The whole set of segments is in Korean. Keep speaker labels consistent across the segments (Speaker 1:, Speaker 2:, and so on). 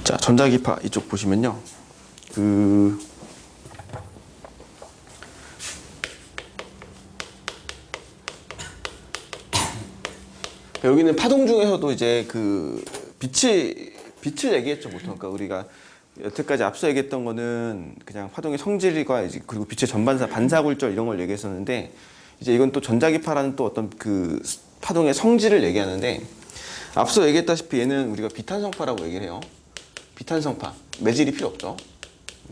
Speaker 1: 자, 전자기파 이쪽 보시면요. 여기는 파동 중에서도 이제 빛을 얘기했죠, 보통. 그러니까 우리가 여태까지 앞서 얘기했던 거는 그냥 파동의 성질과 이제 그리고 빛의 전반사, 반사굴절 이런 걸 얘기했었는데, 이제 이건 또 전자기파라는 또 어떤 파동의 성질을 얘기하는데, 앞서 얘기했다시피 얘는 우리가 비탄성파라고 얘기를 해요. 비탄성파. 매질이 필요 없죠.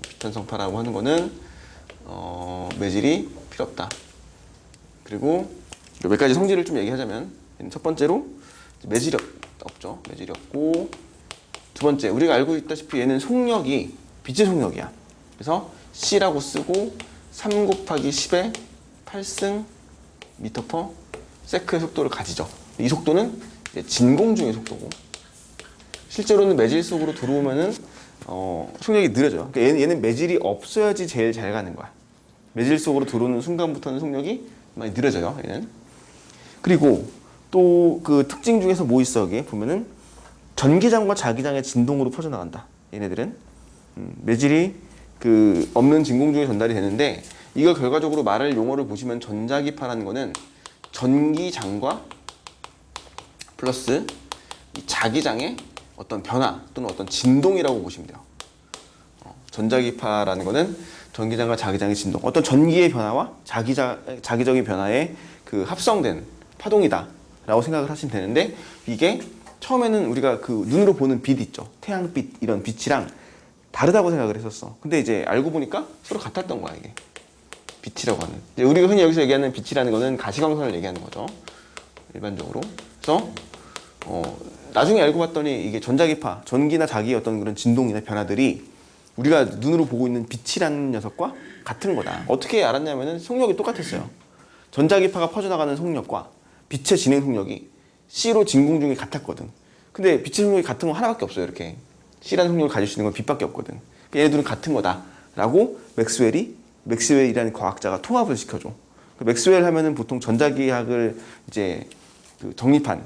Speaker 1: 비탄성파라고 하는 거는 매질이 필요 없다. 그리고 몇 가지 성질을 좀 얘기하자면, 첫 번째로 매질이 없죠. 매질이 없고, 두 번째, 우리가 알고 있다시피 얘는 속력이 빛의 속력이야. 그래서 C라고 쓰고 3 곱하기 10의 8승 미터 세크의 속도를 가지죠. 이 속도는 진공 중의 속도고, 실제로는 매질 속으로 들어오면은 속력이 느려져요. 그러니까 얘는 매질이 없어야지 제일 잘 가는 거야. 매질 속으로 들어오는 순간부터는 속력이 많이 느려져요. 얘는. 그리고 또 그 특징 중에서 뭐 있어? 여기 보면은 전기장과 자기장의 진동으로 퍼져나간다. 얘네들은 매질이 없는 진공 중에 전달이 되는데, 이거 결과적으로 말할 용어를 보시면 전자기파라는 거는 전기장과 플러스 자기장의 어떤 변화 또는 어떤 진동이라고 보시면 돼요. 전자기파라는 거는 전기장과 자기장의 진동, 어떤 전기의 변화와 자기적인 변화의 합성된 파동이다 라고 생각을 하시면 되는데, 이게 처음에는 우리가 눈으로 보는 빛 있죠. 태양빛 이런 빛이랑 다르다고 생각을 했었어. 근데 이제 알고 보니까 서로 같았던 거야, 이게. 빛이라고 하는. 이제 우리가 흔히 여기서 얘기하는 빛이라는 거는 가시광선을 얘기하는 거죠. 일반적으로. 그래서 나중에 알고 봤더니 이게 전자기파, 전기나 자기의 어떤 그런 진동이나 변화들이 우리가 눈으로 보고 있는 빛이라는 녀석과 같은 거다. 어떻게 알았냐면은 속력이 똑같았어요. 전자기파가 퍼져나가는 속력과 빛의 진행 속력이 C로 진공 중에 같았거든. 근데 빛의 속력이 같은 건 하나밖에 없어요. 이렇게 C라는 속력을 가질 수 있는 건 빛밖에 없거든. 얘네들은 같은 거다라고 맥스웰이라는 과학자가 통합을 시켜줘. 맥스웰 하면은 보통 전자기학을 이제 정립한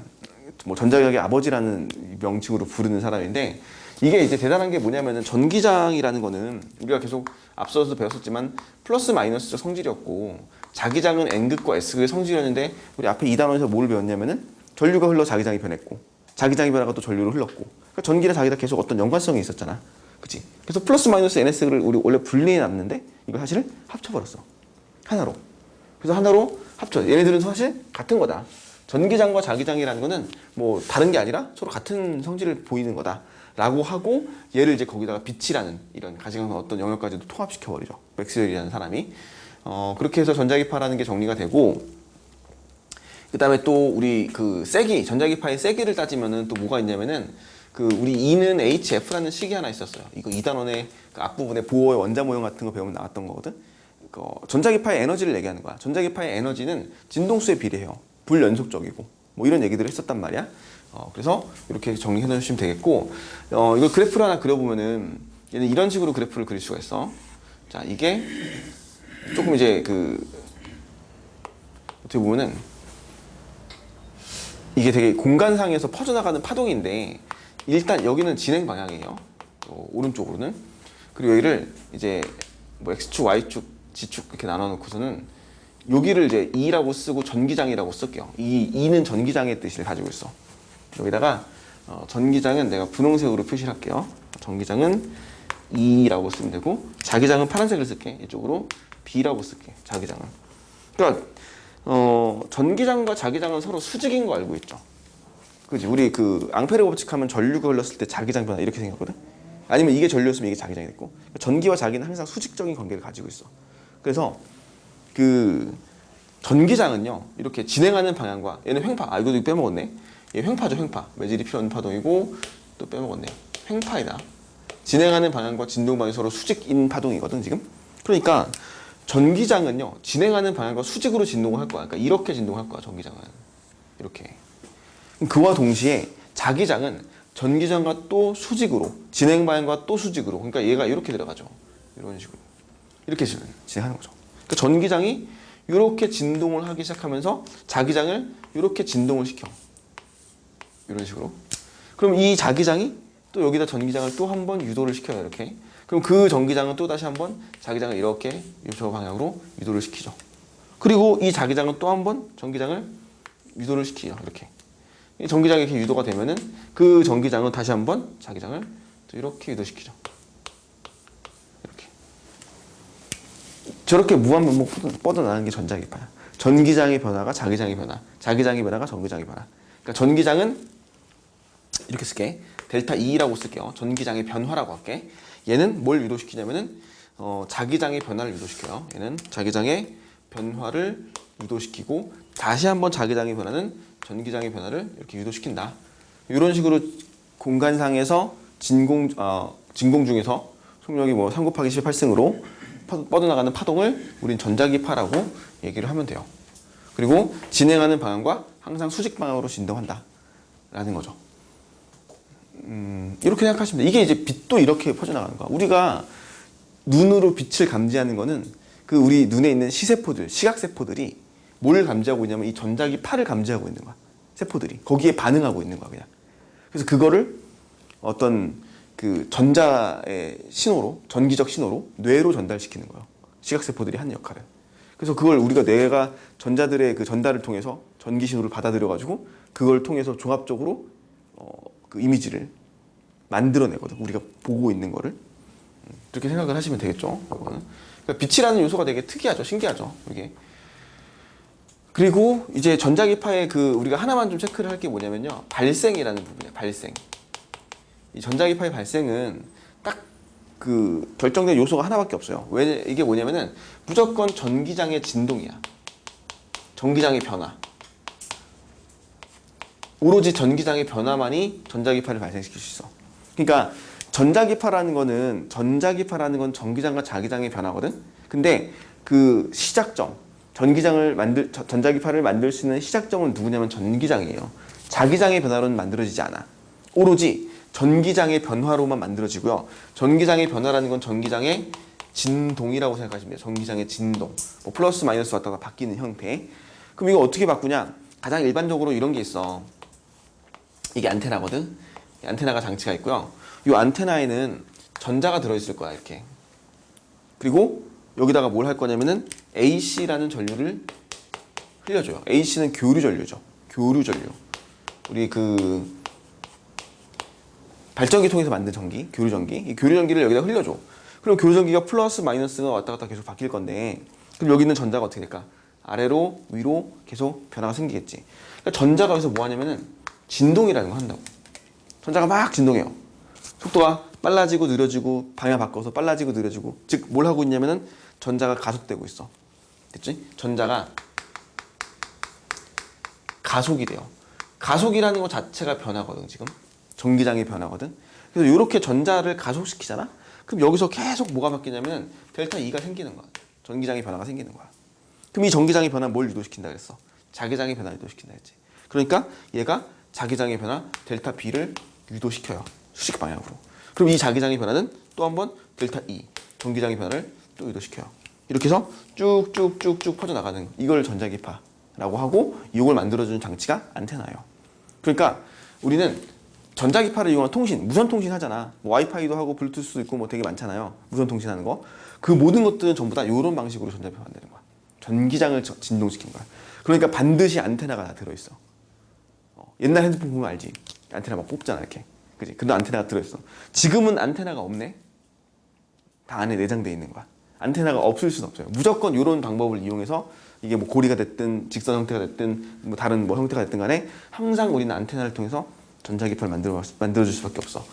Speaker 1: 전자기학의 아버지라는 명칭으로 부르는 사람인데, 이게 이제 대단한 게 뭐냐면은 전기장이라는 거는 우리가 계속 앞서서 배웠었지만 플러스 마이너스적 성질이었고, 자기장은 N극과 S극의 성질이었는데, 우리 앞에 2단원에서 뭘 배웠냐면은 전류가 흘러 자기장이 변했고, 자기장이 변화가 또 전류로 흘렀고, 그러니까 전기나 자기랑 계속 어떤 연관성이 있었잖아. 그치? 그래서 플러스 마이너스 NS를 우리 원래 분리해 놨는데 이걸 사실은 합쳐버렸어. 하나로. 그래서 하나로 합쳐. 얘네들은 사실 같은 거다. 전기장과 자기장이라는 거는 뭐 다른 게 아니라 서로 같은 성질을 보이는 거다 라고 하고, 얘를 이제 거기다가 빛이라는 이런 가시광선 어떤 영역까지도 통합시켜버리죠. 맥스웰이라는 사람이. 그렇게 해서 전자기파라는 게 정리가 되고, 그 다음에 또 우리 세기, 전자기파의 세기를 따지면은 또 뭐가 있냐면은 우리 E는 HF라는 식이 하나 있었어요. 이거 2단원의 앞부분에 보어의 원자 모형 같은 거 배우면 나왔던 거거든. 전자기파의 에너지를 얘기하는 거야. 전자기파의 에너지는 진동수에 비례해요. 불연속적이고 뭐 이런 얘기들을 했었단 말이야. 그래서 이렇게 정리해 놓으시면 되겠고, 이걸 그래프를 하나 그려보면은 얘는 이런 식으로 그래프를 그릴 수가 있어. 자, 이게 조금 이제 어떻게 보면은 이게 되게 공간상에서 퍼져나가는 파동인데, 일단 여기는 진행 방향이에요. 오른쪽으로는. 그리고 여기를 이제 뭐 X축, Y축, G축 이렇게 나눠놓고서는 여기를 이제 E라고 쓰고 전기장이라고 쓸게요. E는 전기장의 뜻을 가지고 있어. 여기다가 전기장은 내가 분홍색으로 표시를 할게요. 전기장은 E라고 쓰면 되고, 자기장은 파란색을 쓸게. 이쪽으로 B라고 쓸게. 자기장은. 그러니까 전기장과 자기장은 서로 수직인 거 알고 있죠? 그지? 우리 앙페르 법칙 하면 전류가 흘렀을 때 자기장 변화 이렇게 생겼거든? 아니면 이게 전류였으면 이게 자기장이 됐고, 전기와 자기는 항상 수직적인 관계를 가지고 있어. 그래서 전기장은요, 이렇게 진행하는 방향과, 얘는 횡파, 이거 빼먹었네. 얘 횡파죠, 횡파. 매질이 필요 없는 파동이고, 또 빼먹었네. 횡파이다. 진행하는 방향과 진동 방향이 서로 수직인 파동이거든, 지금? 그러니까 전기장은요, 진행하는 방향과 수직으로 진동을 할 거야. 그러니까 이렇게 진동할 거야, 전기장은. 이렇게. 그와 동시에 자기장은 전기장과 또 수직으로, 진행 방향과 또 수직으로, 그러니까 얘가 이렇게 들어가죠. 이런 식으로. 이렇게 진행하는 거죠. 그러니까 전기장이 이렇게 진동을 하기 시작하면서 자기장을 이렇게 진동을 시켜. 이런 식으로. 그럼 이 자기장이 또 여기다 전기장을 또 한 번 유도를 시켜요. 이렇게. 그럼 그 전기장은 또 다시 한번 자기장을 이렇게 저 방향으로 유도를 시키죠. 그리고 이 자기장은 또 한 번 전기장을 유도를 시키죠. 이렇게. 이 전기장이 이렇게 유도가 되면은 그 전기장은 다시 한번 자기장을 또 이렇게 유도시키죠. 이렇게. 저렇게 무한반복 뻗어나가는 게 전자기파야. 전기장의 변화가 자기장의 변화, 자기장의 변화가 전기장의 변화. 그러니까 전기장은 이렇게 쓸게. 델타 E라고 쓸게요. 전기장의 변화라고 할게. 얘는 뭘 유도시키냐면은 자기장의 변화를 유도시켜요. 얘는 자기장의 변화를 유도시키고 다시 한번 자기장의 변화는 전기장의 변화를 이렇게 유도시킨다. 이런 식으로 공간상에서 진공 중에서 속력이 뭐 3 곱하기 18승으로 뻗어나가는 파동을 우린 전자기파라고 얘기를 하면 돼요. 그리고 진행하는 방향과 항상 수직 방향으로 진동한다 라는 거죠. 이렇게 생각하시면 돼요. 이게 이제 빛도 이렇게 퍼져나가는 거야. 우리가 눈으로 빛을 감지하는 거는 그 우리 눈에 있는 시세포들, 시각세포들이 뭘 감지하고 있냐면 이 전자기파를 감지하고 있는 거야. 세포들이. 거기에 반응하고 있는 거야, 그냥. 그래서 그거를 어떤 그 전자의 신호로, 전기적 신호로 뇌로 전달시키는 거예요. 시각세포들이 하는 역할을. 그래서 그걸 우리가 뇌가 전자들의 그 전달을 통해서 전기 신호를 받아들여가지고 그걸 통해서 종합적으로 그 이미지를 만들어내거든. 우리가 보고 있는 거를. 그렇게 생각을 하시면 되겠죠. 이거는. 그러니까 빛이라는 요소가 되게 특이하죠. 신기하죠. 이게. 그리고 이제 전자기파의 그 우리가 하나만 좀 체크를 할 게 뭐냐면요. 발생이라는 부분이에요. 발생. 이 전자기파의 발생은 딱 그 결정된 요소가 하나밖에 없어요. 왜 이게 뭐냐면은 무조건 전기장의 진동이야. 전기장의 변화. 오로지 전기장의 변화만이 전자기파를 발생시킬 수 있어. 그러니까 전자기파라는 건 전기장과 자기장의 변화거든. 근데 그 시작점, 전자기파를 만들 수 있는 시작점은 누구냐면 전기장이에요. 자기장의 변화로는 만들어지지 않아. 오로지 전기장의 변화로만 만들어지고요. 전기장의 변화라는 건 전기장의 진동이라고 생각하시면 돼요. 전기장의 진동. 뭐 플러스 마이너스 왔다 갔다 바뀌는 형태. 그럼 이거 어떻게 바꾸냐? 가장 일반적으로 이런 게 있어. 이게 안테나거든. 안테나가 장치가 있고요. 이 안테나에는 전자가 들어있을 거야, 이렇게. 그리고 여기다가 뭘 할 거냐면은 AC라는 전류를 흘려줘요. AC는 교류 전류죠. 교류 전류. 우리 그 발전기 통해서 만든 전기, 교류 전기. 이 교류 전기를 여기다 흘려줘. 그럼 교류 전기가 플러스 마이너스가 왔다 갔다 계속 바뀔 건데, 그럼 여기 있는 전자가 어떻게 될까? 아래로 위로 계속 변화가 생기겠지. 그러니까 전자가 여기서 뭐 하냐면은 진동이라는 거 한다고. 전자가 막 진동해요. 속도가 빨라지고 느려지고 방향 바꿔서 빨라지고 느려지고. 즉 뭘 하고 있냐면은 전자가 가속되고 있어. 됐지? 전자가 가속이 돼요. 가속이라는 것 자체가 변화거든, 지금. 전기장의 변화거든. 그래서 이렇게 전자를 가속시키잖아? 그럼 여기서 계속 뭐가 바뀌냐면 델타 E가 생기는 거야. 전기장의 변화가 생기는 거야. 그럼 이 전기장의 변화는 뭘 유도시킨다 그랬어? 자기장의 변화를 유도시킨다 했지. 그러니까 얘가 자기장의 변화 델타 B를 유도시켜요. 수직 방향으로. 그럼 이 자기장의 변화는 또 한 번 델타 E, 전기장의 변화를 또 유도시켜요. 이렇게 해서 쭉쭉쭉쭉 퍼져나가는 이걸 전자기파라고 하고 이걸 만들어주는 장치가 안테나예요. 그러니까 우리는 전자기파를 이용한 통신, 무선통신 하잖아. 뭐 와이파이도 하고 블루투스도 있고 뭐 되게 많잖아요. 무선통신 하는 거. 그 모든 것들은 전부 다 이런 방식으로 전자기파 만드는 거야. 전기장을 진동시킨 거야. 그러니까 반드시 안테나가 다 들어있어. 옛날 핸드폰 보면 알지? 안테나 막 뽑잖아, 이렇게. 그지? 근데 안테나가 들어있어. 지금은 안테나가 없네? 다 안에 내장돼 있는 거야. 안테나가 없을 수는 없어요. 무조건 이런 방법을 이용해서 이게 뭐 고리가 됐든 직선 형태가 됐든 뭐 다른 뭐 형태가 됐든 간에 항상 우리는 안테나를 통해서 전자기파를 만들어줄 수밖에 없어.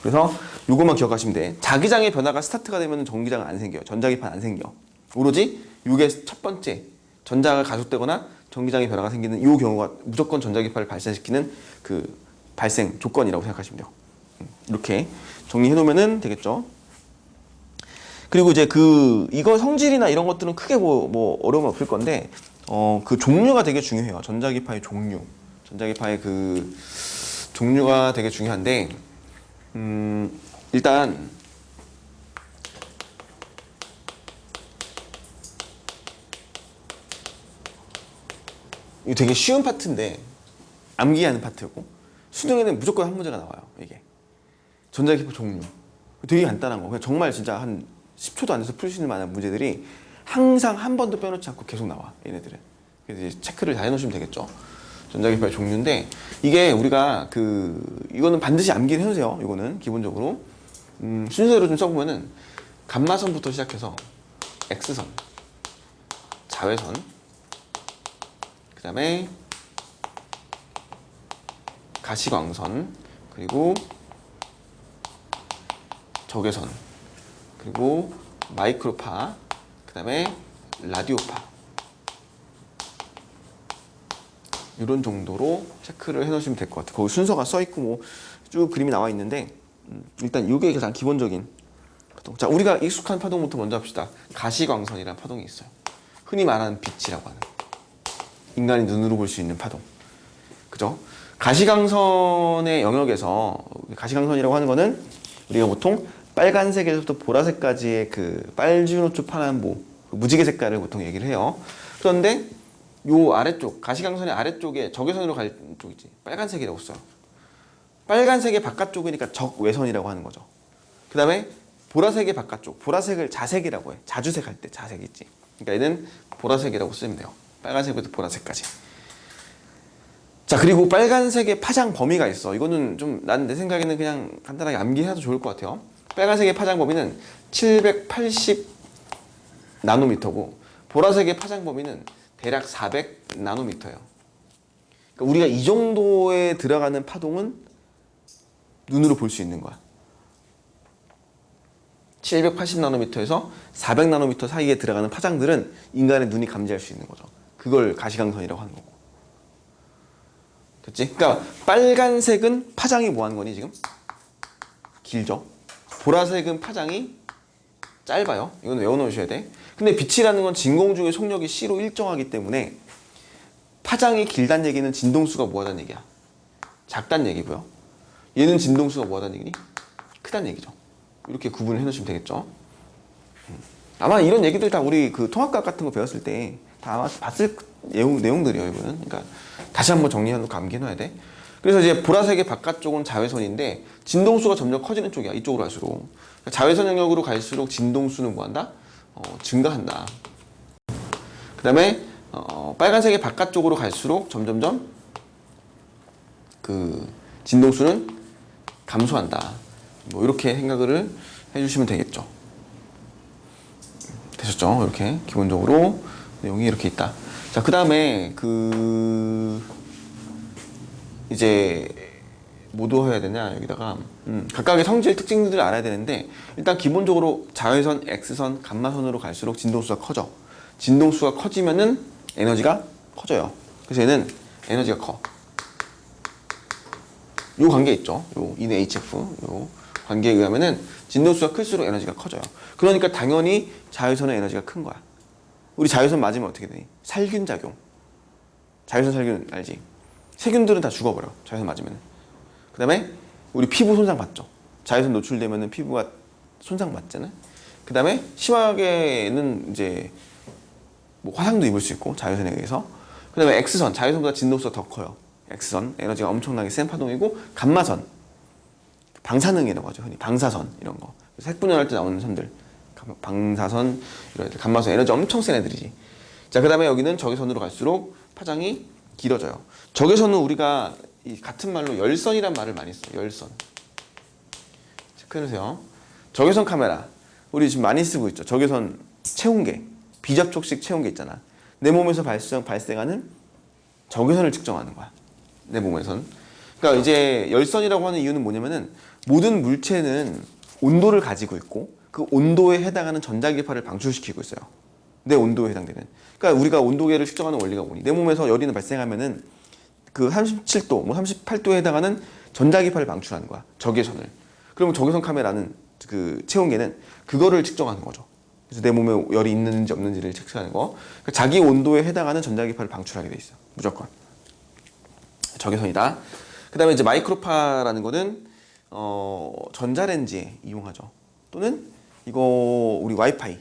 Speaker 1: 그래서 이것만 기억하시면 돼. 자기장의 변화가 스타트가 되면 전기장은 안 생겨요. 전자기파는 안 생겨. 오로지 이게 첫 번째 전자가 가속되거나 전기장의 변화가 생기는 이 경우가 무조건 전자기파를 발생시키는 그 발생 조건이라고 생각하시면 돼요. 이렇게 정리해 놓으면 되겠죠. 그리고 이제 이거 성질이나 이런 것들은 크게 뭐 어려움은 없을 건데 그 종류가 되게 중요해요. 전자기파의 종류. 전자기파의 그 종류가 되게 중요한데 일단 이거 되게 쉬운 파트인데 암기하는 파트고 수능에는 무조건 한 문제가 나와요. 이게 전자기파 종류. 되게 간단한 거. 그냥 정말 진짜 한 10초도 안 돼서 풀 수 있는 만한 문제들이 항상 한 번도 빼놓지 않고 계속 나와. 얘네들은. 그래서 이제 체크를 다 해놓으시면 되겠죠. 전자기파의 종류인데 이게 우리가 이거는 반드시 암기를 해놓으세요. 이거는 기본적으로 순서대로 좀 써보면은 감마선부터 시작해서 X선, 자외선, 그 다음에 가시광선, 그리고 적외선, 그리고 마이크로파, 그 다음에 라디오파, 이런 정도로 체크를 해놓으시면 될 것 같아요. 거기 순서가 써있고 뭐 쭉 그림이 나와 있는데 일단 이게 가장 기본적인 파동. 자, 우리가 익숙한 파동부터 먼저 합시다. 가시광선이라는 파동이 있어요. 흔히 말하는 빛이라고 하는, 인간이 눈으로 볼 수 있는 파동, 그죠? 가시광선의 영역에서, 가시광선이라고 하는 거는 우리가 보통 빨간색에서부터 보라색까지의 그 빨주노초 파란보, 무지개 색깔을 보통 얘기를 해요. 그런데 요 아래쪽, 가시광선의 아래쪽에 적외선으로 갈 쪽 있지, 빨간색이라고 써요. 빨간색의 바깥쪽이니까 적외선이라고 하는 거죠. 그 다음에 보라색의 바깥쪽, 보라색을 자색이라고 해. 자주색 할 때 자색 있지. 그러니까 얘는 보라색이라고 쓰면 돼요. 빨간색부터 보라색까지. 자, 그리고 빨간색의 파장 범위가 있어. 이거는 좀 난 내 생각에는 그냥 간단하게 암기해도 좋을 것 같아요. 빨간색의 파장 범위는 780 나노미터고 보라색의 파장 범위는 대략 400 나노미터예요. 그러니까 우리가 이 정도에 들어가는 파동은 눈으로 볼 수 있는 거야. 780 나노미터에서 400 나노미터 사이에 들어가는 파장들은 인간의 눈이 감지할 수 있는 거죠. 그걸 가시광선이라고 하는 거고. 됐지? 그러니까 빨간색은 파장이 뭐 하는 거니 지금? 길죠. 보라색은 파장이 짧아요. 이건 외워놓으셔야 돼. 근데 빛이라는 건 진공 중의 속력이 C로 일정하기 때문에 파장이 길다는 얘기는 진동수가 뭐하다는 얘기야? 작다는 얘기고요. 얘는 진동수가 뭐하다는 얘기니? 크다는 얘기죠. 이렇게 구분을 해놓으시면 되겠죠. 아마 이런 얘기들 다 우리 그 통합과학 같은 거 배웠을 때 다 아마 봤을 내용들이에요, 이거는. 그러니까 다시 한번 정리해놓고 암기해놔야 돼. 그래서 이제 보라색의 바깥쪽은 자외선인데 진동수가 점점 커지는 쪽이야, 이쪽으로 갈수록. 그러니까 자외선 영역으로 갈수록 진동수는 뭐한다? 증가한다. 그 다음에 빨간색의 바깥쪽으로 갈수록 점점점 그 진동수는 감소한다. 뭐 이렇게 생각을 해주시면 되겠죠. 되셨죠? 이렇게 기본적으로 내용이 이렇게 있다. 자, 그 다음에 이제 뭐 해야 되냐, 여기다가 각각의 성질 특징들을 알아야 되는데 일단 기본적으로 자외선, X선, 감마선으로 갈수록 진동수가 커져. 진동수가 커지면은 에너지가 커져요. 그래서 얘는 에너지가 커. 요 관계 있죠. 요 인의 HF 요 관계에 의하면은 진동수가 클수록 에너지가 커져요. 그러니까 당연히 자외선의 에너지가 큰 거야. 우리 자외선 맞으면 어떻게 되니? 살균 작용. 자외선 살균 알지? 세균들은 다 죽어버려. 자외선 맞으면. 그 다음에 우리 피부 손상 받죠. 자외선 노출되면은 피부가 손상 받잖아. 그 다음에 심하게는 이제 뭐 화상도 입을 수 있고 자외선에 의해서. 그 다음에 X선, 자외선보다 진동수가 더 커요. X선, 에너지가 엄청나게 센 파동이고, 감마선, 방사능이라고 하죠. 흔히 방사선 이런 거. 핵분열할 때 나오는 선들, 방사선 이런 애들, 감마선 에너지 엄청 센 애들이지. 자, 그 다음에 여기는 적외선으로 갈수록 파장이 길어져요. 적외선은 우리가 이 같은 말로 열선이란 말을 많이 써요. 열선. 체크해주세요. 적외선 카메라 우리 지금 많이 쓰고 있죠. 적외선 체온계, 비접촉식 체온계 있잖아. 내 몸에서 발생하는 적외선을 측정하는 거야. 내 몸에선. 그러니까 이제 열선이라고 하는 이유는 뭐냐면은 모든 물체는 온도를 가지고 있고 그 온도에 해당하는 전자기파를 방출시키고 있어요. 내 온도에 해당되는. 그러니까 우리가 온도계를 측정하는 원리가 뭐니? 내 몸에서 열이 발생하면은 그 37도, 뭐 38도에 해당하는 전자기파를 방출하는 거야. 적외선을. 그러면 적외선 카메라는 그 체온계는 그거를 측정하는 거죠. 그래서 내 몸에 열이 있는지 없는지를 체크하는 거. 그러니까 자기 온도에 해당하는 전자기파를 방출하게 돼 있어. 무조건. 적외선이다. 그 다음에 이제 마이크로파라는 거는 전자레인지에 이용하죠. 또는 이거 우리 와이파이,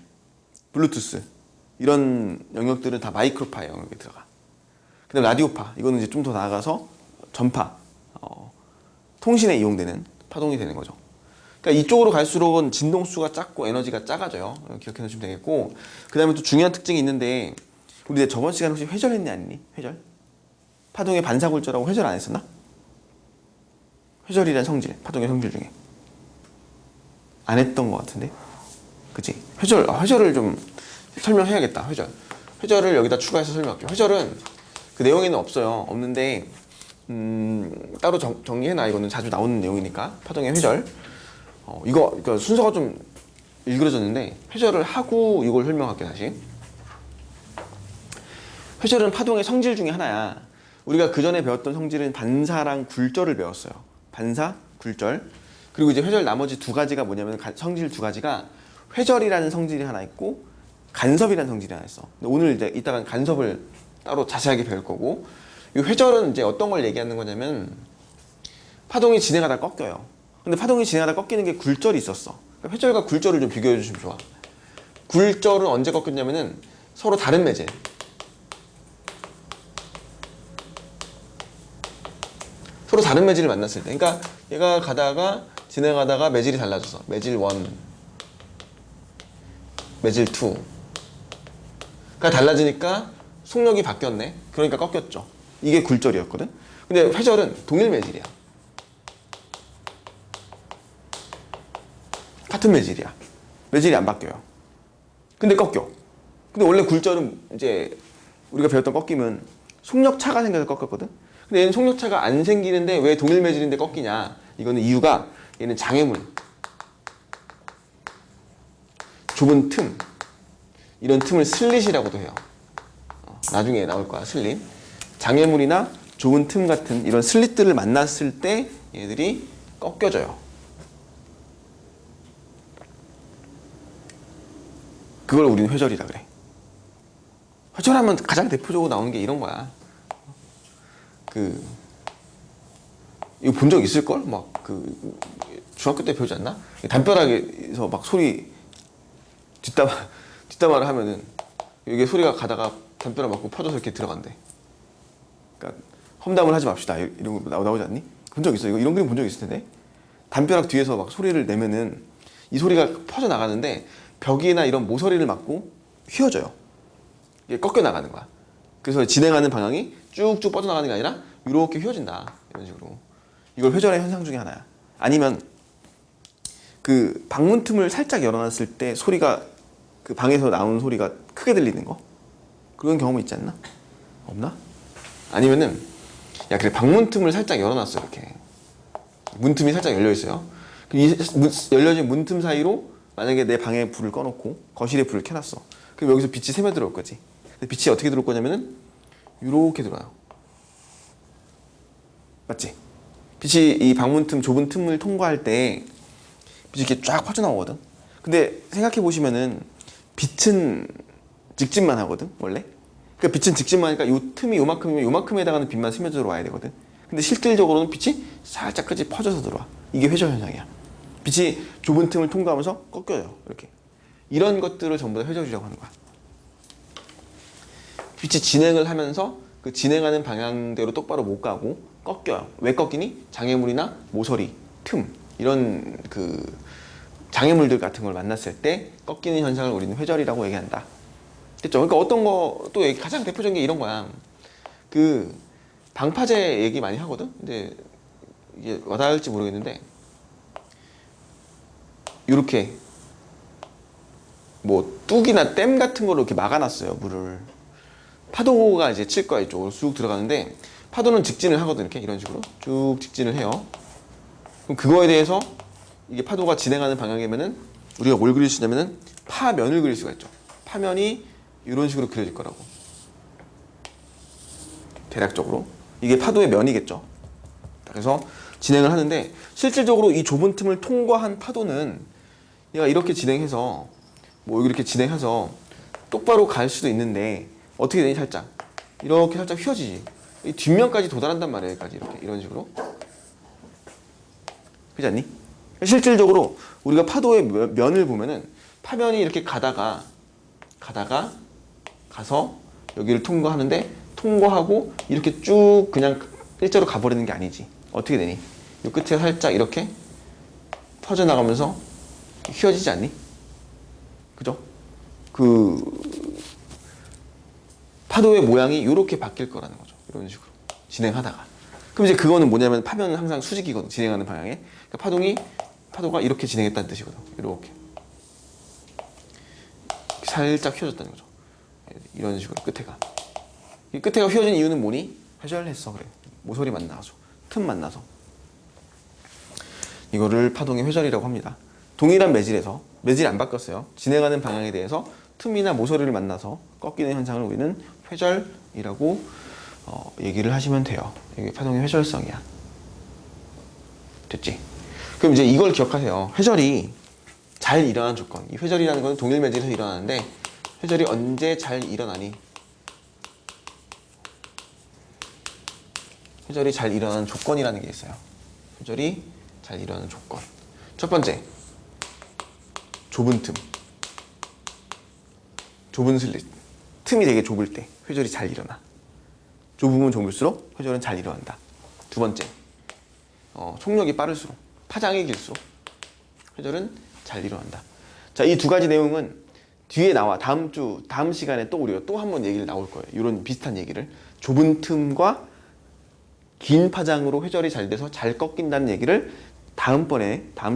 Speaker 1: 블루투스 이런 영역들은 다 마이크로파 영역에 들어가. 그 다음에 라디오파, 이거는 이제 좀 더 나아가서 전파, 통신에 이용되는 파동이 되는 거죠. 그러니까 이쪽으로 갈수록은 진동수가 작고 에너지가 작아져요. 기억해 놓으시면 되겠고, 그 다음에 또 중요한 특징이 있는데, 우리 저번 시간에 혹시 회절했니 아니니? 회절? 파동의 반사굴절하고 회절 안 했었나? 회절이란 성질, 파동의 성질 중에 안 했던 것 같은데, 그치? 회절을 좀 설명해야겠다. 회절을 여기다 추가해서 설명할게요. 회절은 그 내용에는 없는데 따로 정리해놔. 이거는 자주 나오는 내용이니까. 파동의 회절. 이거 순서가 좀 일그러졌는데 회절을 하고 이걸 설명할게요. 다시. 회절은 파동의 성질 중에 하나야. 우리가 그 전에 배웠던 성질은 반사랑 굴절을 배웠어요. 반사, 굴절. 그리고 이제 회절 나머지 두 가지가 뭐냐면, 성질 두 가지가 회절이라는 성질이 하나 있고 간섭이라는 성질이 하나 있어. 근데 오늘 이제 이따가 간섭을 따로 자세하게 배울 거고, 이 회절은 이제 어떤 걸 얘기하는 거냐면, 파동이 진행하다 꺾여요. 근데 파동이 진행하다 꺾이는 게 굴절이 있었어. 그러니까 회절과 굴절을 좀 비교해 주시면 좋아. 굴절은 언제 꺾였냐면은 서로 다른 매질. 서로 다른 매질을 만났을 때. 그러니까 얘가 진행하다가 매질이 달라져서 매질 1, 매질 2. 그러니까 달라지니까 속력이 바뀌었네. 그러니까 꺾였죠. 이게 굴절이었거든. 근데 회절은 동일 매질이야. 같은 매질이야. 매질이 안 바뀌어요. 근데 꺾여. 근데 원래 굴절은 이제 우리가 배웠던 꺾임은 속력 차가 생겨서 꺾였거든. 근데 얘는 속력 차가 안 생기는데 왜 동일 매질인데 꺾이냐? 이거는 이유가, 얘는 장애물, 좁은 틈, 이런 틈을 슬릿이라고도 해요. 나중에 나올 거야, 슬릿. 장애물이나 좁은 틈 같은 이런 슬릿들을 만났을 때 얘들이 꺾여져요. 그걸 우리는 회절이라 그래. 회절하면 가장 대표적으로 나오는 게 이런 거야. 이거 본 적 있을걸? 중학교 때 배우지 않나? 담벼락에서 막 소리, 뒷담화를 하면은, 이게 소리가 가다가 담벼락 맞고 퍼져서 이렇게 들어간대. 그러니까, 험담을 하지 맙시다. 이런 거 나오지 않니? 본 적 있어. 이런 그림 본 적 있을 텐데. 담벼락 뒤에서 막 소리를 내면은, 이 소리가 퍼져 나가는데, 벽이나 이런 모서리를 맞고 휘어져요. 이게 꺾여 나가는 거야. 그래서 진행하는 방향이 쭉쭉 뻗어나가는 게 아니라 이렇게 휘어진다. 이런 식으로. 이걸 회절의 현상 중에 하나야. 아니면 그 방문 틈을 살짝 열어놨을 때 소리가, 그 방에서 나오는 소리가 크게 들리는 거? 그런 경험 있지 않나? 없나? 아니면은, 야, 그래, 방문 틈을 살짝 열어놨어. 이렇게 문틈이 살짝 열려있어요. 열려진 문틈 사이로 만약에 내 방에 불을 꺼놓고 거실에 불을 켜놨어. 그럼 여기서 빛이 새며 들어올 거지. 근데 빛이 어떻게 들어올 거냐면은 이렇게 들어와요. 맞지? 빛이 이 방문 틈, 좁은 틈을 통과할 때 빛이 이렇게 쫙 퍼져나오거든. 근데 생각해 보시면은 빛은 직진만 하거든, 원래. 그러니까 빛은 직진만 하니까 이 틈이 요만큼이면 요만큼에 해당하는 빛만 스며 들어와야 되거든. 근데 실질적으로는 빛이 살짝 끝이 퍼져서 들어와. 이게 회절 현상이야. 빛이 좁은 틈을 통과하면서 꺾여요. 이렇게. 이런 것들을 전부 다 회절이라고 하는 거야. 빛이 진행을 하면서 그 진행하는 방향대로 똑바로 못 가고 꺾여요. 왜 꺾이니? 장애물이나 모서리, 틈, 이런 그 장애물들 같은 걸 만났을 때 꺾이는 현상을 우리는 회절이라고 얘기한다. 됐죠? 그러니까 어떤 거, 또 가장 대표적인 게 이런 거야. 그 방파제 얘기 많이 하거든? 근데 이게 와닿을지 모르겠는데, 이렇게 뭐 뚝이나 댐 같은 거로 이렇게 막아놨어요, 물을. 파도가 이제 칠 거야. 이쪽으로 쑥 들어가는데, 파도는 직진을 하거든. 이렇게 이런 식으로 쭉 직진을 해요. 그럼 그거에 대해서 이게 파도가 진행하는 방향이면은 우리가 뭘 그릴 수 있냐면은 파면을 그릴 수가 있죠. 파면이 이런 식으로 그려질 거라고. 대략적으로 이게 파도의 면이겠죠. 그래서 진행을 하는데, 실질적으로 이 좁은 틈을 통과한 파도는 얘가 이렇게 진행해서 뭐 이렇게 진행해서 똑바로 갈 수도 있는데, 어떻게 되니? 살짝 이렇게 살짝 휘어지지. 이 뒷면까지 도달한단 말이에요. 여기까지 이렇게 이런 식으로. 그렇지 않니? 실질적으로 우리가 파도의 면을 보면은 파면이 이렇게 가서 여기를 통과하는데, 통과하고 이렇게 쭉 그냥 일자로 가버리는 게 아니지. 어떻게 되니? 이 끝에 살짝 이렇게 퍼져나가면서 휘어지지 않니? 그죠? 그 파도의 모양이 이렇게 바뀔 거라는 거죠. 이런 식으로 진행하다가. 그럼 이제 그거는 뭐냐면 파면은 항상 수직이거든. 진행하는 방향에. 그러니까 파도가 이렇게 진행했다는 뜻이거든. 이렇게 살짝 휘어졌다는 거죠. 이런 식으로 끝에가. 이 끝에가 휘어진 이유는 뭐니? 회절했어. 그래. 모서리 만나서 틈 만나서 이거를 파동의 회절이라고 합니다. 동일한 매질에서 매질이 안 바뀌었어요. 진행하는 방향에 대해서 틈이나 모서리를 만나서 꺾이는 현상을 우리는 회절이라고 얘기를 하시면 돼요. 이게 파동의 회절성이야. 됐지? 그럼 이제 이걸 기억하세요. 회절이 잘 일어나는 조건. 이 회절이라는 건 동일 매질에서 일어나는데 회절이 언제 잘 일어나니? 회절이 잘 일어나는 조건이라는 게 있어요. 회절이 잘 일어나는 조건. 첫 번째, 좁은 틈. 좁은 슬릿. 틈이 되게 좁을 때 회절이 잘 일어나. 좁으면 좁을수록 회절은 잘 일어난다. 두 번째, 속력이 빠를수록, 파장이 길수록 회절은 잘 일어난다. 자, 이 두 가지 내용은 뒤에 나와. 다음 시간에 또 우리가 또 한 번 얘기를 나올 거예요. 이런 비슷한 얘기를. 좁은 틈과 긴 파장으로 회절이 잘 돼서 잘 꺾인다는 얘기를 다음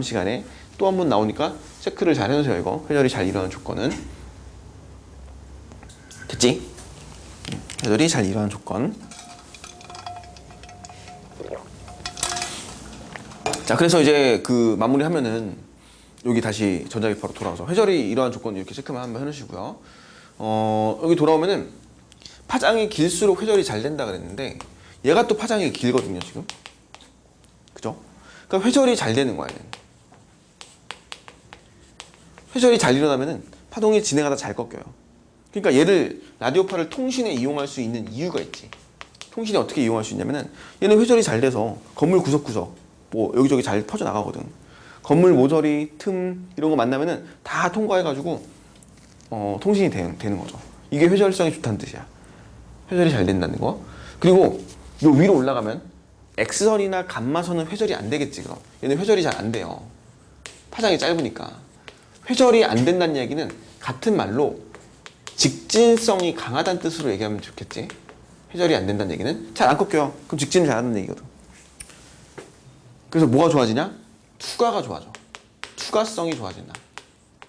Speaker 1: 시간에 또 한 번 나오니까 체크를 잘 해놓으세요. 이거 회절이 잘 일어나는 조건은. 됐지? 회절이 잘 일어나는 조건. 자, 그래서 이제 그 마무리 하면은 여기 다시 전자기파로 돌아와서 회절이 일어나는 조건 이렇게 체크만 한번 해놓으시고요. 여기 돌아오면은 파장이 길수록 회절이 잘 된다 그랬는데 얘가 또 파장이 길거든요, 지금. 그죠? 그러니까 회절이 잘 되는 거야, 얘는. 회절이 잘 일어나면은 파동이 진행하다 잘 꺾여요. 그러니까 얘를 라디오파를 통신에 이용할 수 있는 이유가 있지. 통신에 어떻게 이용할 수 있냐면은 얘는 회절이 잘 돼서 건물 구석구석 뭐 여기저기 잘 퍼져 나가거든. 건물 모서리, 틈 이런 거 만나면은 다 통과해가지고 통신이 되는 거죠. 이게 회절성이 좋다는 뜻이야. 회절이 잘 된다는 거. 그리고 요 위로 올라가면 X선이나 감마선은 회절이 안 되겠지. 그럼 얘는 회절이 잘 안 돼요. 파장이 짧으니까. 회절이 안 된다는 얘기는 같은 말로 직진성이 강하다는 뜻으로 얘기하면 좋겠지. 회절이 안 된다는 얘기는 잘 안 꺾여요. 그럼 직진을 잘하는 얘기거든. 그래서 뭐가 좋아지냐? 투과가 좋아져. 투과성이 좋아진다.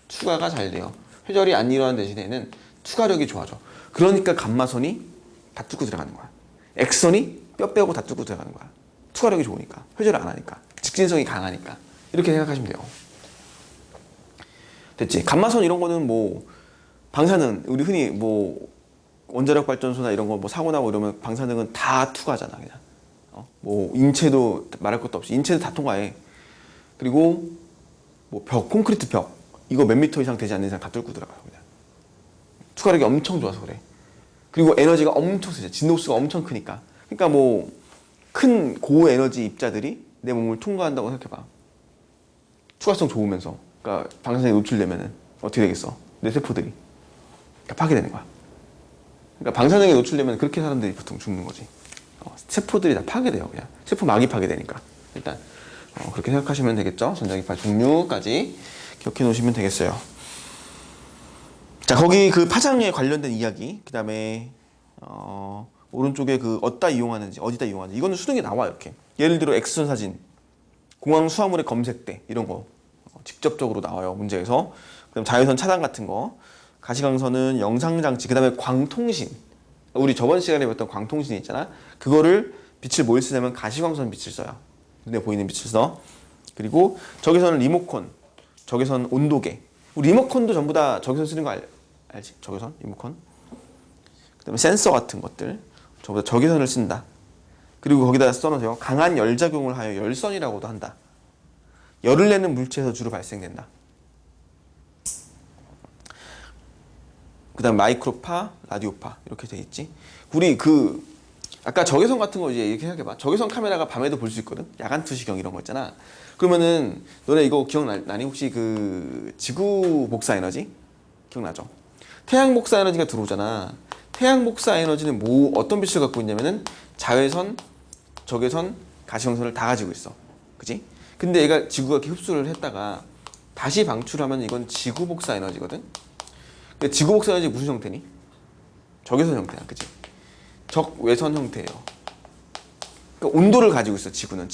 Speaker 1: 투과가 잘 돼요. 회절이 안 일어나는 대신에는 투과력이 좋아져. 그러니까 감마선이 다 뚫고 들어가는 거야. X선이 뼈 빼고 다 뚫고 들어가는 거야. 투과력이 좋으니까. 회절을 안 하니까. 직진성이 강하니까. 이렇게 생각하시면 돼요. 됐지? 감마선 이런 거는 뭐 방사능, 우리 흔히 뭐 원자력 발전소나 이런 거 뭐 사고 나고 이러면 방사능은 다 투과하잖아, 그냥. 뭐 인체도 말할 것도 없이 인체도 다 통과해. 그리고 뭐 벽, 콘크리트 벽 이거 몇 미터 이상 되지 않는 이상 다 뚫고 들어가요, 그냥. 투과력이 엄청 좋아서 그래. 그리고 에너지가 엄청 세죠. 진동수가 엄청 크니까. 그러니까 뭐 큰 고에너지 입자들이 내 몸을 통과한다고 생각해봐. 투과성 좋으면서. 그러니까 방사능에 노출되면은 어떻게 되겠어? 내 세포들이 그러니까 파괴되는 거야. 그러니까 방사능에 노출되면 그렇게 사람들이 보통 죽는 거지. 세포들이 다 파괴돼요, 그냥. 세포막이 파괴되니까. 일단 그렇게 생각하시면 되겠죠. 전자기파 종류까지 기억해 놓으시면 되겠어요. 자, 거기 그 파장에 관련된 이야기, 그 다음에 오른쪽에 그 어디다 이용하는지 이거는 수능에 나와. 이렇게 예를 들어 X선 사진, 공항 수화물의 검색대 이런 거 직접적으로 나와요, 문제에서. 그다음 자외선 차단 같은 거, 가시광선은 영상장치, 그 다음에 광통신. 우리 저번 시간에 배웠던 광통신이 있잖아. 그거를 빛을 뭘 쓰냐면 가시광선 빛을 써요. 눈에 보이는 빛을 써. 그리고 적외선은 리모컨, 적외선 온도계. 우리 리모컨도 전부 다 적외선 쓰는 거 알지? 적외선, 리모컨. 그 다음에 센서 같은 것들 전부 다 적외선을 쓴다. 그리고 거기다 써놓으세요. 강한 열작용을 하여 열선이라고도 한다. 열을 내는 물체에서 주로 발생된다. 그 다음 마이크로파, 라디오파 이렇게 돼 있지. 우리 그 아까 적외선 같은 거 이제 이렇게 생각해봐. 적외선 카메라가 밤에도 볼 수 있거든. 야간 투시경 이런 거 있잖아. 그러면은 너네 이거 기억나니? 혹시 그 지구 복사 에너지 기억나죠? 태양 복사 에너지가 들어오잖아. 태양 복사 에너지는 뭐 어떤 빛을 갖고 있냐면은 자외선, 적외선, 가시광선을 다 가지고 있어. 그지? 근데 얘가 지구가 이렇게 흡수를 했다가 다시 방출하면 이건 지구 복사 에너지거든. 근데 지구 복사 에너지 무슨 형태니? 적외선 형태야, 그치? 적외선 형태예요. 그러니까 온도를 가지고 있어. 지구는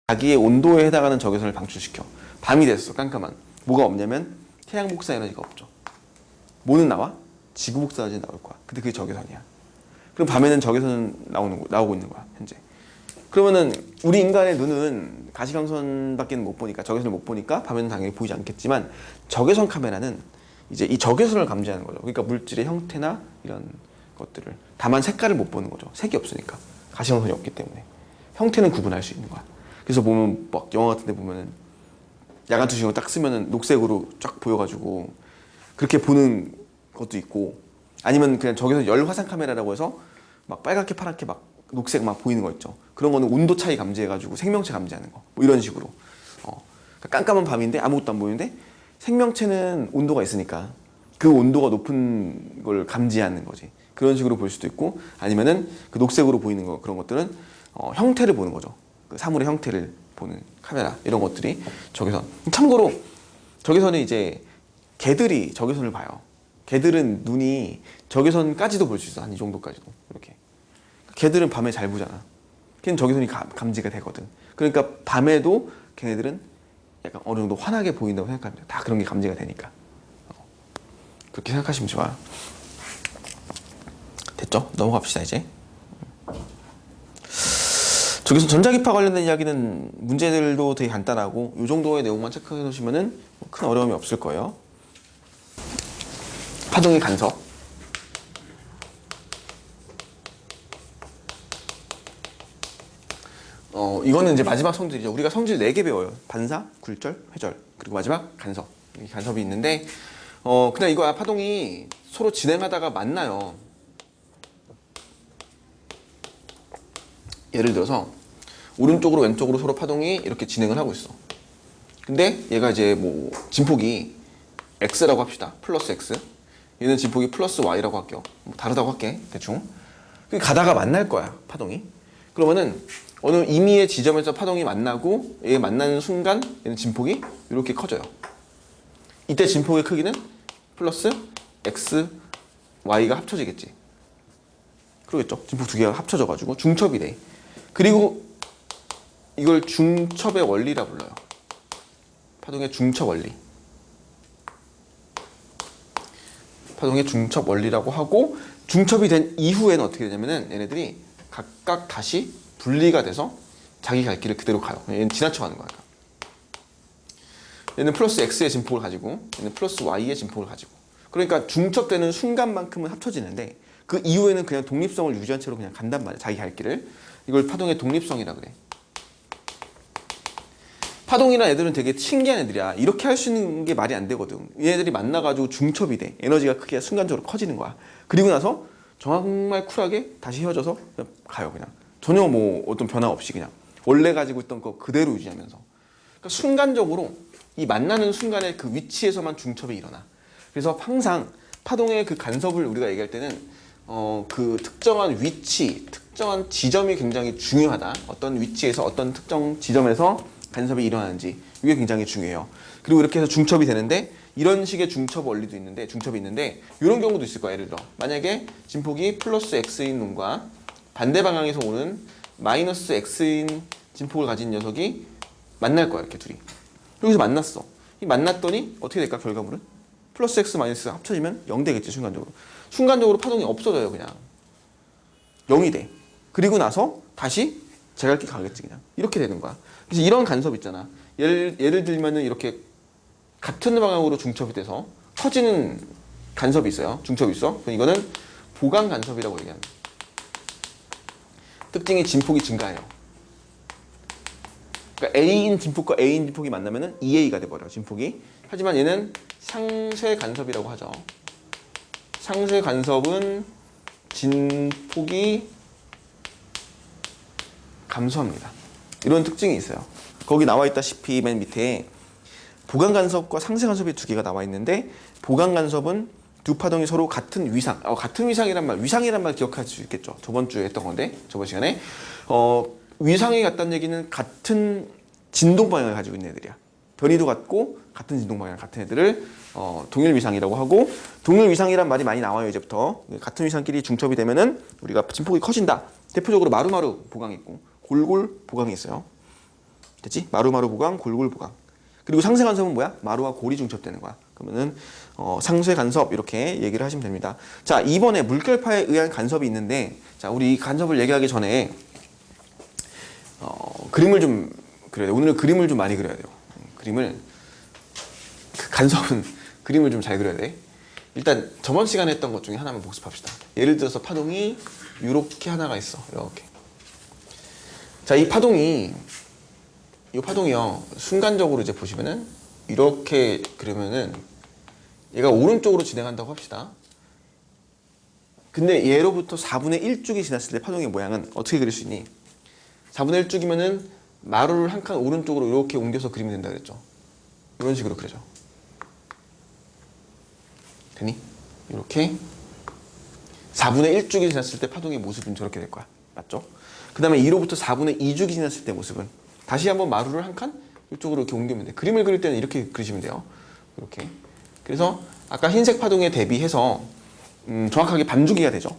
Speaker 1: 자기의 온도에 해당하는 적외선을 방출시켜. 밤이 됐어, 깜깜한. 뭐가 없냐면 태양 복사 에너지가 없죠. 뭐는 나와? 지구 복사 에너지 나올 거야. 근데 그게 적외선이야. 그럼 밤에는 적외선은 나오고 있는 거야, 현재. 그러면은 우리 인간의 눈은 가시광선밖에 못 보니까, 적외선을 못 보니까 밤에는 당연히 보이지 않겠지만, 적외선 카메라는 이제 이 적외선을 감지하는 거죠. 그러니까 물질의 형태나 이런 것들을. 다만 색깔을 못 보는 거죠. 색이 없으니까. 가시광선이 없기 때문에. 형태는 구분할 수 있는 거야. 그래서 보면 막 영화 같은 데 보면은 야간 투시경을 딱 쓰면은 녹색으로 쫙 보여가지고 그렇게 보는 것도 있고, 아니면 그냥 적외선 열 화상 카메라라고 해서 막 빨갛게 파랗게 막 녹색 막 보이는 거 있죠. 그런 거는 온도 차이 감지해가지고 생명체 감지하는 거. 뭐 이런 식으로. 그러니까 깜깜한 밤인데 아무것도 안 보이는데 생명체는 온도가 있으니까 그 온도가 높은 걸 감지하는 거지. 그런 식으로 볼 수도 있고, 아니면은 그 녹색으로 보이는 거, 그런 것들은 형태를 보는 거죠. 그 사물의 형태를 보는 카메라, 이런 것들이 적외선. 참고로 적외선은 이제 개들이 적외선을 봐요. 개들은 눈이 적외선까지도 볼 수 있어. 한 이 정도까지도. 이렇게. 개들은 밤에 잘 보잖아. 걔는 적외선이 감지가 되거든. 그러니까 밤에도 걔네들은 약간 어느 정도 환하게 보인다고 생각합니다. 다 그런 게 감지가 되니까. 그렇게 생각하시면 좋아요. 됐죠? 넘어갑시다 이제. 적외선 전자기파 관련된 이야기는 문제들도 되게 간단하고 이 정도의 내용만 체크해 놓으시면은 큰 어려움이 없을 거예요. 파동의 간섭. 이거는 이제 마지막 성질이죠. 우리가 성질 4개 배워요. 반사, 굴절, 회절, 그리고 마지막 간섭. 이 간섭이 있는데, 그냥 이거야. 파동이 서로 진행하다가 만나요. 예를 들어서 오른쪽으로 왼쪽으로 서로 파동이 이렇게 진행을 하고 있어. 근데 얘가 이제 뭐 진폭이 x라고 합시다. 플러스 x. 얘는 진폭이 플러스 y라고 할게요. 뭐 다르다고 할게, 대충. 가다가 만날 거야, 파동이. 그러면은 어느 임의의 지점에서 파동이 만나고 얘 만나는 순간 얘는 진폭이 이렇게 커져요. 이때 진폭의 크기는 플러스 x, y가 합쳐지겠지. 그러겠죠. 진폭 두 개가 합쳐져가지고 중첩이 돼. 그리고 이걸 중첩의 원리라 불러요. 파동의 중첩 원리. 파동의 중첩 원리라고 하고, 중첩이 된 이후에는 어떻게 되냐면은 얘네들이 각각 다시 분리가 돼서 자기 갈 길을 그대로 가요. 얘는 지나쳐 가는 거야. 얘는 플러스 x의 진폭을 가지고 얘는 플러스 y의 진폭을 가지고. 그러니까 중첩되는 순간만큼은 합쳐지는데 그 이후에는 그냥 독립성을 유지한 채로 그냥 간단 말이야. 자기 갈 길을. 이걸 파동의 독립성이라 그래. 파동이나 애들은 되게 신기한 애들이야. 이렇게 할 수 있는 게 말이 안 되거든. 얘네들이 만나가지고 중첩이 돼. 에너지가 크게 순간적으로 커지는 거야. 그리고 나서 정말 쿨하게 다시 헤어져서 그냥 가요. 그냥 전혀 뭐 어떤 변화 없이 그냥 원래 가지고 있던 거 그대로 유지하면서. 그러니까 순간적으로 이 만나는 순간에 그 위치에서만 중첩이 일어나. 그래서 항상 파동의 그 간섭을 우리가 얘기할 때는 그 특정한 위치, 특정한 지점이 굉장히 중요하다. 어떤 위치에서 어떤 특정 지점에서 간섭이 일어나는지 이게 굉장히 중요해요. 그리고 이렇게 해서 중첩이 되는데 이런 식의 중첩 원리도 있는데, 중첩이 있는데 이런 경우도 있을 거야. 예를 들어 만약에 진폭이 플러스 x인 놈과 반대 방향에서 오는 마이너스 x인 진폭을 가진 녀석이 만날 거야. 이렇게 둘이 여기서 만났어. 이 만났더니 어떻게 될까? 결과물은 플러스 x 마이너스 합쳐지면 0 되겠지. 순간적으로 파동이 없어져요. 그냥 0이 돼. 그리고 나서 다시 제갈 길 가겠지. 그냥 이렇게 되는 거야. 그래서 이런 간섭 있잖아. 예를 들면은 이렇게 같은 방향으로 중첩이 돼서 커지는 간섭이 있어요. 중첩이 있어. 이거는 보강 간섭이라고 얘기합니다. 특징이 진폭이 증가해요. 그러니까 A인 진폭과 A인 진폭이 만나면은 2A가 돼버려요. 진폭이. 하지만 얘는 상쇄 간섭이라고 하죠. 상쇄 간섭은 진폭이 감소합니다. 이런 특징이 있어요. 거기 나와 있다시피 맨 밑에 보강 간섭과 상쇄 간섭이 두 개가 나와 있는데, 보강 간섭은 두 파동이 서로 같은 위상, 같은 위상이란 말 기억할 수 있겠죠. 저번 주에 했던 건데, 저번 시간에 위상이 같다는 얘기는 같은 진동 방향을 가지고 있는 애들이야. 변이도 같고 같은 진동 방향 같은 애들을 동일 위상이라고 하고, 동일 위상이란 말이 많이 나와요. 이제부터 같은 위상끼리 중첩이 되면은 우리가 진폭이 커진다. 대표적으로 마루마루 보강이 있고 골골 보강이 있어요. 됐지? 마루마루 보강, 골골 보강. 그리고 상쇄 간섭은 뭐야? 마루와 골이 중첩되는 거야. 그러면은 상쇄 간섭 이렇게 얘기를 하시면 됩니다. 자, 이번에 물결파에 의한 간섭이 있는데, 자, 우리 이 간섭을 얘기하기 전에 그림을 좀 그려야 돼. 오늘은 그림을 좀 많이 그려야 돼요. 그림을, 그 간섭은 그림을 좀 잘 그려야 돼. 일단 저번 시간에 했던 것 중에 하나만 복습합시다. 예를 들어서 파동이 이렇게 하나가 있어. 이렇게. 자, 이 파동이요. 순간적으로 이제 보시면은 이렇게 그러면은 얘가 오른쪽으로 진행한다고 합시다. 근데 얘로부터 4분의 1쪽이 지났을 때 파동의 모양은 어떻게 그릴 수 있니? 4분의 1쪽이면은 마루를 한 칸 오른쪽으로 이렇게 옮겨서 그리면 된다 그랬죠. 이런 식으로 그려져. 되니? 이렇게 4분의 1쪽이 지났을 때 파동의 모습은 저렇게 될 거야. 맞죠? 그 다음에 2로부터 4분의 2쪽이 지났을 때 모습은 다시 한번 마루를 한 칸 이쪽으로 이렇게 옮기면 돼. 그림을 그릴 때는 이렇게 그리시면 돼요. 이렇게. 그래서 아까 흰색 파동에 대비해서 정확하게 반주기가 되죠.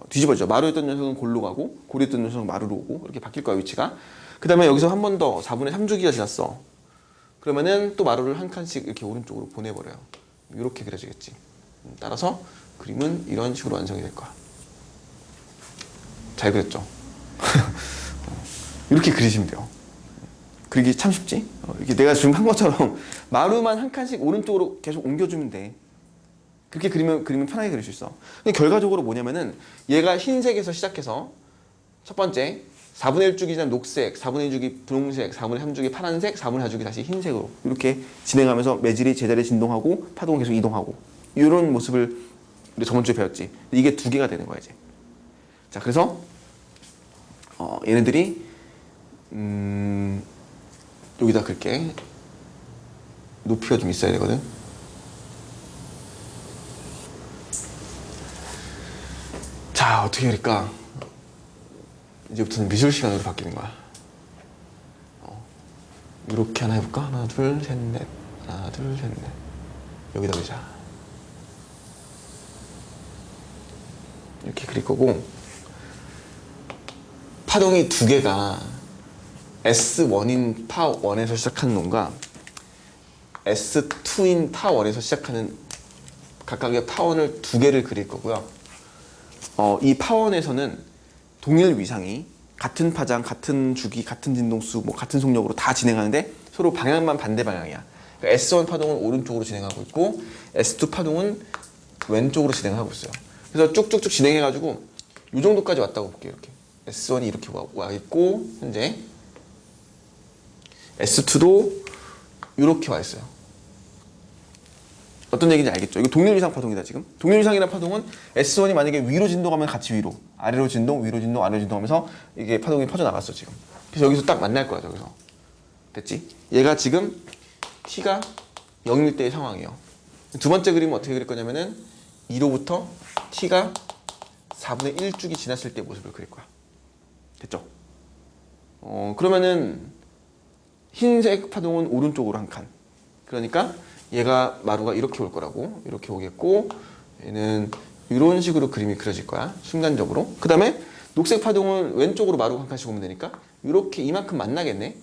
Speaker 1: 뒤집어지죠. 마루였던 녀석은 골로 가고 골이었던 녀석은 마루로 오고 이렇게 바뀔 거야, 위치가. 그 다음에 여기서 한 번 더 4분의 3주기가 지났어. 그러면은 또 마루를 한 칸씩 이렇게 오른쪽으로 보내버려요. 이렇게 그려지겠지. 따라서 그림은 이런 식으로 완성이 될 거야. 잘 그렸죠? 이렇게 그리시면 돼요. 그리기 참 쉽지? 이렇게 내가 지금 한 것처럼 마루만 한 칸씩 오른쪽으로 계속 옮겨주면 돼. 그렇게 그리면 편하게 그릴 수 있어. 근데 결과적으로 뭐냐면은 얘가 흰색에서 시작해서 첫 번째 4분의 1주기 지난 녹색, 4분의 1주기 분홍색, 4분의 3주기 파란색, 4분의 4주기 다시 흰색으로 이렇게 진행하면서 매질이 제자리에 진동하고 파동은 계속 이동하고, 이런 모습을 우리 저번 주에 배웠지. 이게 두 개가 되는 거야 이제. 자, 그래서 얘네들이 여기다 글게. 높이가 좀 있어야 되거든. 자, 어떻게 그릴까? 이제부터는 미술 시간으로 바뀌는 거야. 이렇게 하나 해볼까? 하나, 둘, 셋, 넷. 하나, 둘, 셋, 넷. 여기다 그리자. 이렇게 그릴 거고, 파동이 두 개가 S1인 파1에서 시작하는 놈과 S2인 파1에서 시작하는 각각의 파1을 두 개를 그릴 거고요. 이 파1에서는 동일 위상이 같은 파장, 같은 주기, 같은 진동수, 뭐 같은 속력으로 다 진행하는데 서로 방향만 반대 방향이야. 그러니까 S1 파동은 오른쪽으로 진행하고 있고 S2 파동은 왼쪽으로 진행하고 있어요. 그래서 쭉쭉쭉 진행해가지고 이 정도까지 왔다고 볼게요. 이렇게 S1이 이렇게 와 있고 현재 S2도 이렇게 와 있어요. 어떤 얘기인지 알겠죠? 이거 동일 위상 파동이다 지금. 동일 위상이라는 파동은 S1이 만약에 위로 진동하면 같이 위로, 아래로 진동, 위로 진동, 아래로 진동하면서 이게 파동이 퍼져나갔어 지금. 그래서 여기서 딱 만날 거야 저기서. 됐지? 얘가 지금 T가 0일 때의 상황이에요. 두 번째 그림은 어떻게 그릴 거냐면은 2로부터 T가 4분의 1주기 지났을 때 모습을 그릴 거야. 됐죠? 그러면은 흰색 파동은 오른쪽으로 한 칸. 그러니까 얘가 마루가 이렇게 올 거라고, 이렇게 오겠고, 얘는 이런 식으로 그림이 그려질 거야 순간적으로. 그 다음에 녹색 파동은 왼쪽으로 마루가 한 칸씩 오면 되니까 이렇게 이만큼 만나겠네.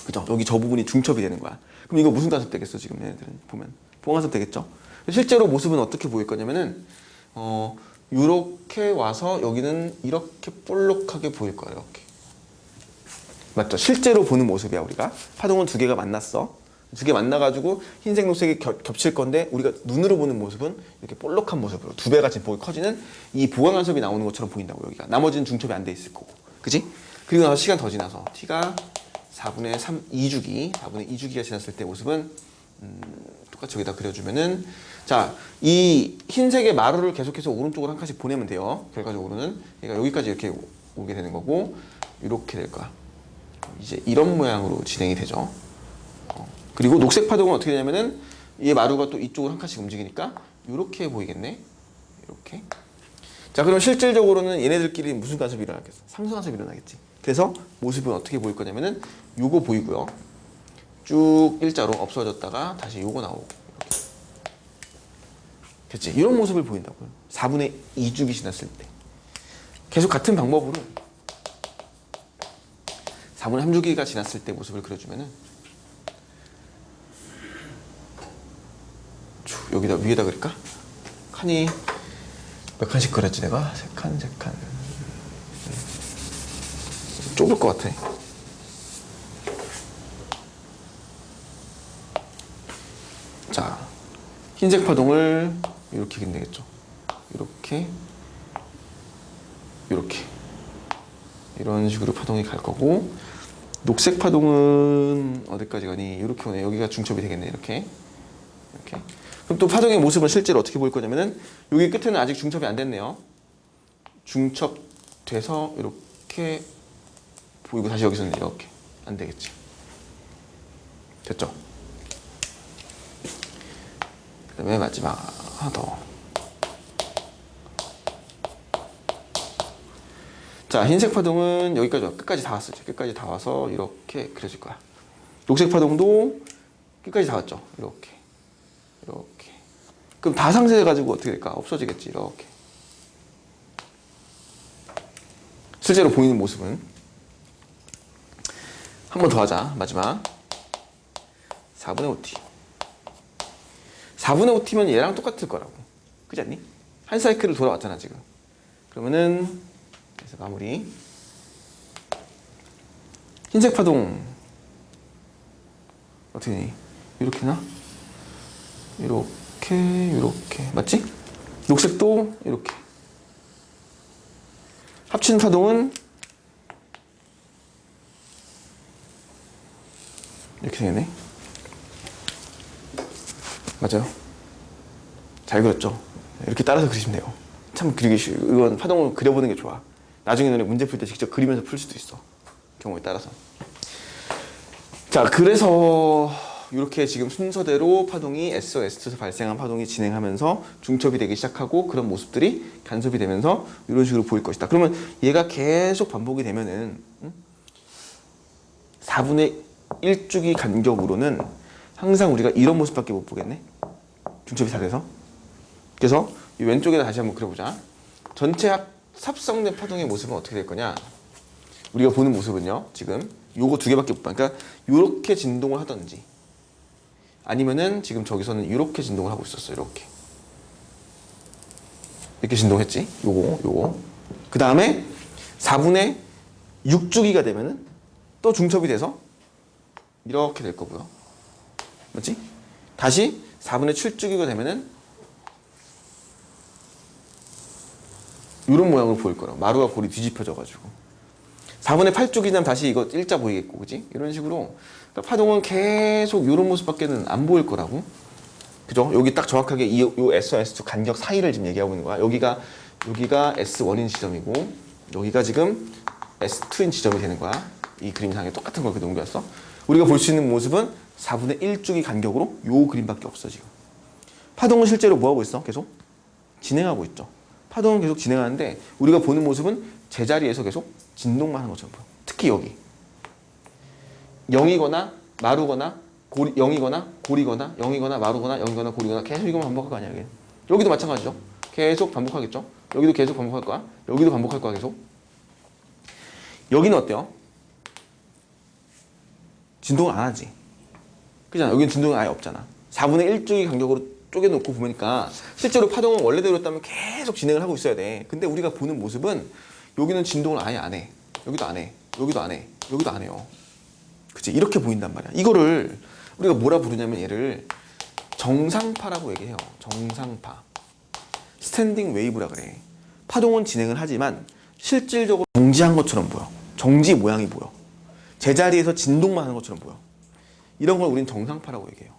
Speaker 1: 그죠? 여기 저 부분이 중첩이 되는 거야. 그럼 이거 무슨 간섭 되겠어 지금 얘네들은 보면 보강간섭 되겠죠? 실제로 모습은 어떻게 보일 거냐면은 이렇게 와서 여기는 이렇게 볼록하게 보일 거야. 이렇게. 맞죠? 실제로 보는 모습이야. 우리가 파동은 두 개가 만났어. 두 개 만나가지고 흰색 녹색이 겹칠 건데 우리가 눈으로 보는 모습은 이렇게 볼록한 모습으로 두 배가 진폭이 커지는 이 보강간섭이 나오는 것처럼 보인다고. 여기가 나머지는 중첩이 안 돼 있을 거고, 그지? 그리고 나서 시간 더 지나서 T가 4분의 3 2주기 4분의 2주기가 지났을 때 모습은 똑같이 여기다 그려주면은, 자, 이 흰색의 마루를 계속해서 오른쪽으로 한 칸씩 보내면 돼요. 결과적으로는 얘가 여기까지 이렇게 오게 되는 거고, 이렇게 될 거야. 이제 이런 모양으로 진행이 되죠. 그리고 녹색 파동은 어떻게 되냐면은 이 마루가 또 이쪽으로 한 칸씩 움직이니까 이렇게 보이겠네. 이렇게. 자, 그럼 실질적으로는 얘네들끼리 무슨 간섭이 일어나겠어? 상수간섭이 일어나겠지. 그래서 모습은 어떻게 보일 거냐면은 요거 보이고요. 쭉 일자로 없어졌다가 다시 요거 나오고. 됐지? 이런 모습을 보인다고요. 4분의 2주기 지났을 때. 계속 같은 방법으로 4분의 3주기가 지났을 때 모습을 그려주면은 여기다 위에다 그릴까? 칸이 몇 칸씩 그렸지 내가? 3칸, 3칸. 좁을 것 같아. 자, 흰색 파동을 이렇게 그리면 되겠죠. 이렇게, 이렇게. 이런 식으로 파동이 갈 거고, 녹색 파동은 어디까지 가니? 이렇게 오네. 여기가 중첩이 되겠네. 이렇게. 이렇게. 그럼 또 파동의 모습은 실제로 어떻게 보일 거냐면은, 여기 끝에는 아직 중첩이 안 됐네요. 중첩돼서 이렇게 보이고, 다시 여기서는 이렇게. 안 되겠지. 됐죠? 그 다음에 마지막 하나 더. 자, 흰색 파동은 여기까지 와. 끝까지 다 왔어. 끝까지 다 와서 이렇게 그려질 거야. 녹색 파동도 끝까지 다 왔죠. 이렇게. 이렇게. 그럼 다 상쇄해가지고 어떻게 될까? 없어지겠지. 이렇게. 실제로 보이는 모습은 한 번 더 하자. 마지막 4분의 5t. 4분의 5t면 얘랑 똑같을 거라고. 그렇지 않니? 한 사이클을 돌아왔잖아 지금. 그러면은 그래서 마무리. 흰색 파동 어떻게 되니? 이렇게나? 이렇게 이렇게 맞지? 녹색도 이렇게. 합친 파동은 이렇게 되네. 맞아요. 잘 그렸죠? 이렇게 따라서 그리시면 돼요. 참 그리기 쉬워요. 이건 파동을 그려보는 게 좋아. 나중에 너네 문제 풀 때 직접 그리면서 풀 수도 있어. 경우에 따라서. 자, 그래서 이렇게 지금 순서대로 파동이 S와 S2에서 발생한 파동이 진행하면서 중첩이 되기 시작하고 그런 모습들이 간섭이 되면서 이런 식으로 보일 것이다. 그러면 얘가 계속 반복이 되면은 4분의 1주기 간격으로는 항상 우리가 이런 모습밖에 못 보겠네. 중첩이 다 돼서. 그래서 이 왼쪽에다 다시 한번 그려보자. 전체 삽성된 파동의 모습은 어떻게 될 거냐? 우리가 보는 모습은요. 지금 요거 두 개밖에 못 봐. 그러니까 요렇게 진동을 하든지 아니면은 지금 저기서는 이렇게 진동을 하고 있었어. 이렇게. 이렇게 진동했지. 요거. 그 다음에 4분의 6주기가 되면은 또 중첩이 돼서 이렇게 될 거고요. 맞지? 다시 4분의 7주기가 되면은 이런 모양으로 보일 거라고. 마루가 골이 뒤집혀져가지고. 4분의 8주기 되면 다시 이거 일자 보이겠고, 그지? 이런 식으로. 그러니까 파동은 계속 이런 모습밖에는 안 보일 거라고. 그죠? 여기 딱 정확하게 요 S와 S2 간격 사이를 지금 얘기하고 있는 거야. 여기가 S1인 지점이고, 여기가 지금 S2인 지점이 되는 거야. 이 그림상에 똑같은 걸 이렇게 넘겨왔어. 우리가 볼 수 있는 모습은 4분의 1주기 간격으로 요 그림밖에 없어, 지금. 파동은 실제로 뭐 하고 있어? 계속 진행하고 있죠. 파동은 계속 진행하는데 우리가 보는 모습은 제자리에서 계속 진동만 하는 것처럼 보여. 특히 여기 0이거나 마루거나 0이거나 고리거나 0이거나 마루거나 0이거나 고리거나 계속 이것만 반복할 거 아니야. 이게. 여기도 마찬가지죠. 계속 반복하겠죠. 여기도 계속 반복할 거야. 여기도 반복할 거야. 계속. 여기는 어때요? 진동을 안 하지. 그잖아. 여기는 진동이 아예 없잖아. 4분의 1주기 간격으로 쪼개놓고 보니까 실제로 파동은 원래대로였다면 계속 진행을 하고 있어야 돼. 근데 우리가 보는 모습은 여기는 진동을 아예 안 해. 여기도 안 해. 여기도 안 해. 여기도 안 해요. 그치? 이렇게 보인단 말이야. 이거를 우리가 뭐라 부르냐면 얘를 정상파라고 얘기해요. 정상파. 스탠딩 웨이브라 그래. 파동은 진행을 하지만 실질적으로 정지한 것처럼 보여. 정지 모양이 보여. 제자리에서 진동만 하는 것처럼 보여. 이런 걸 우리는 정상파라고 얘기해요.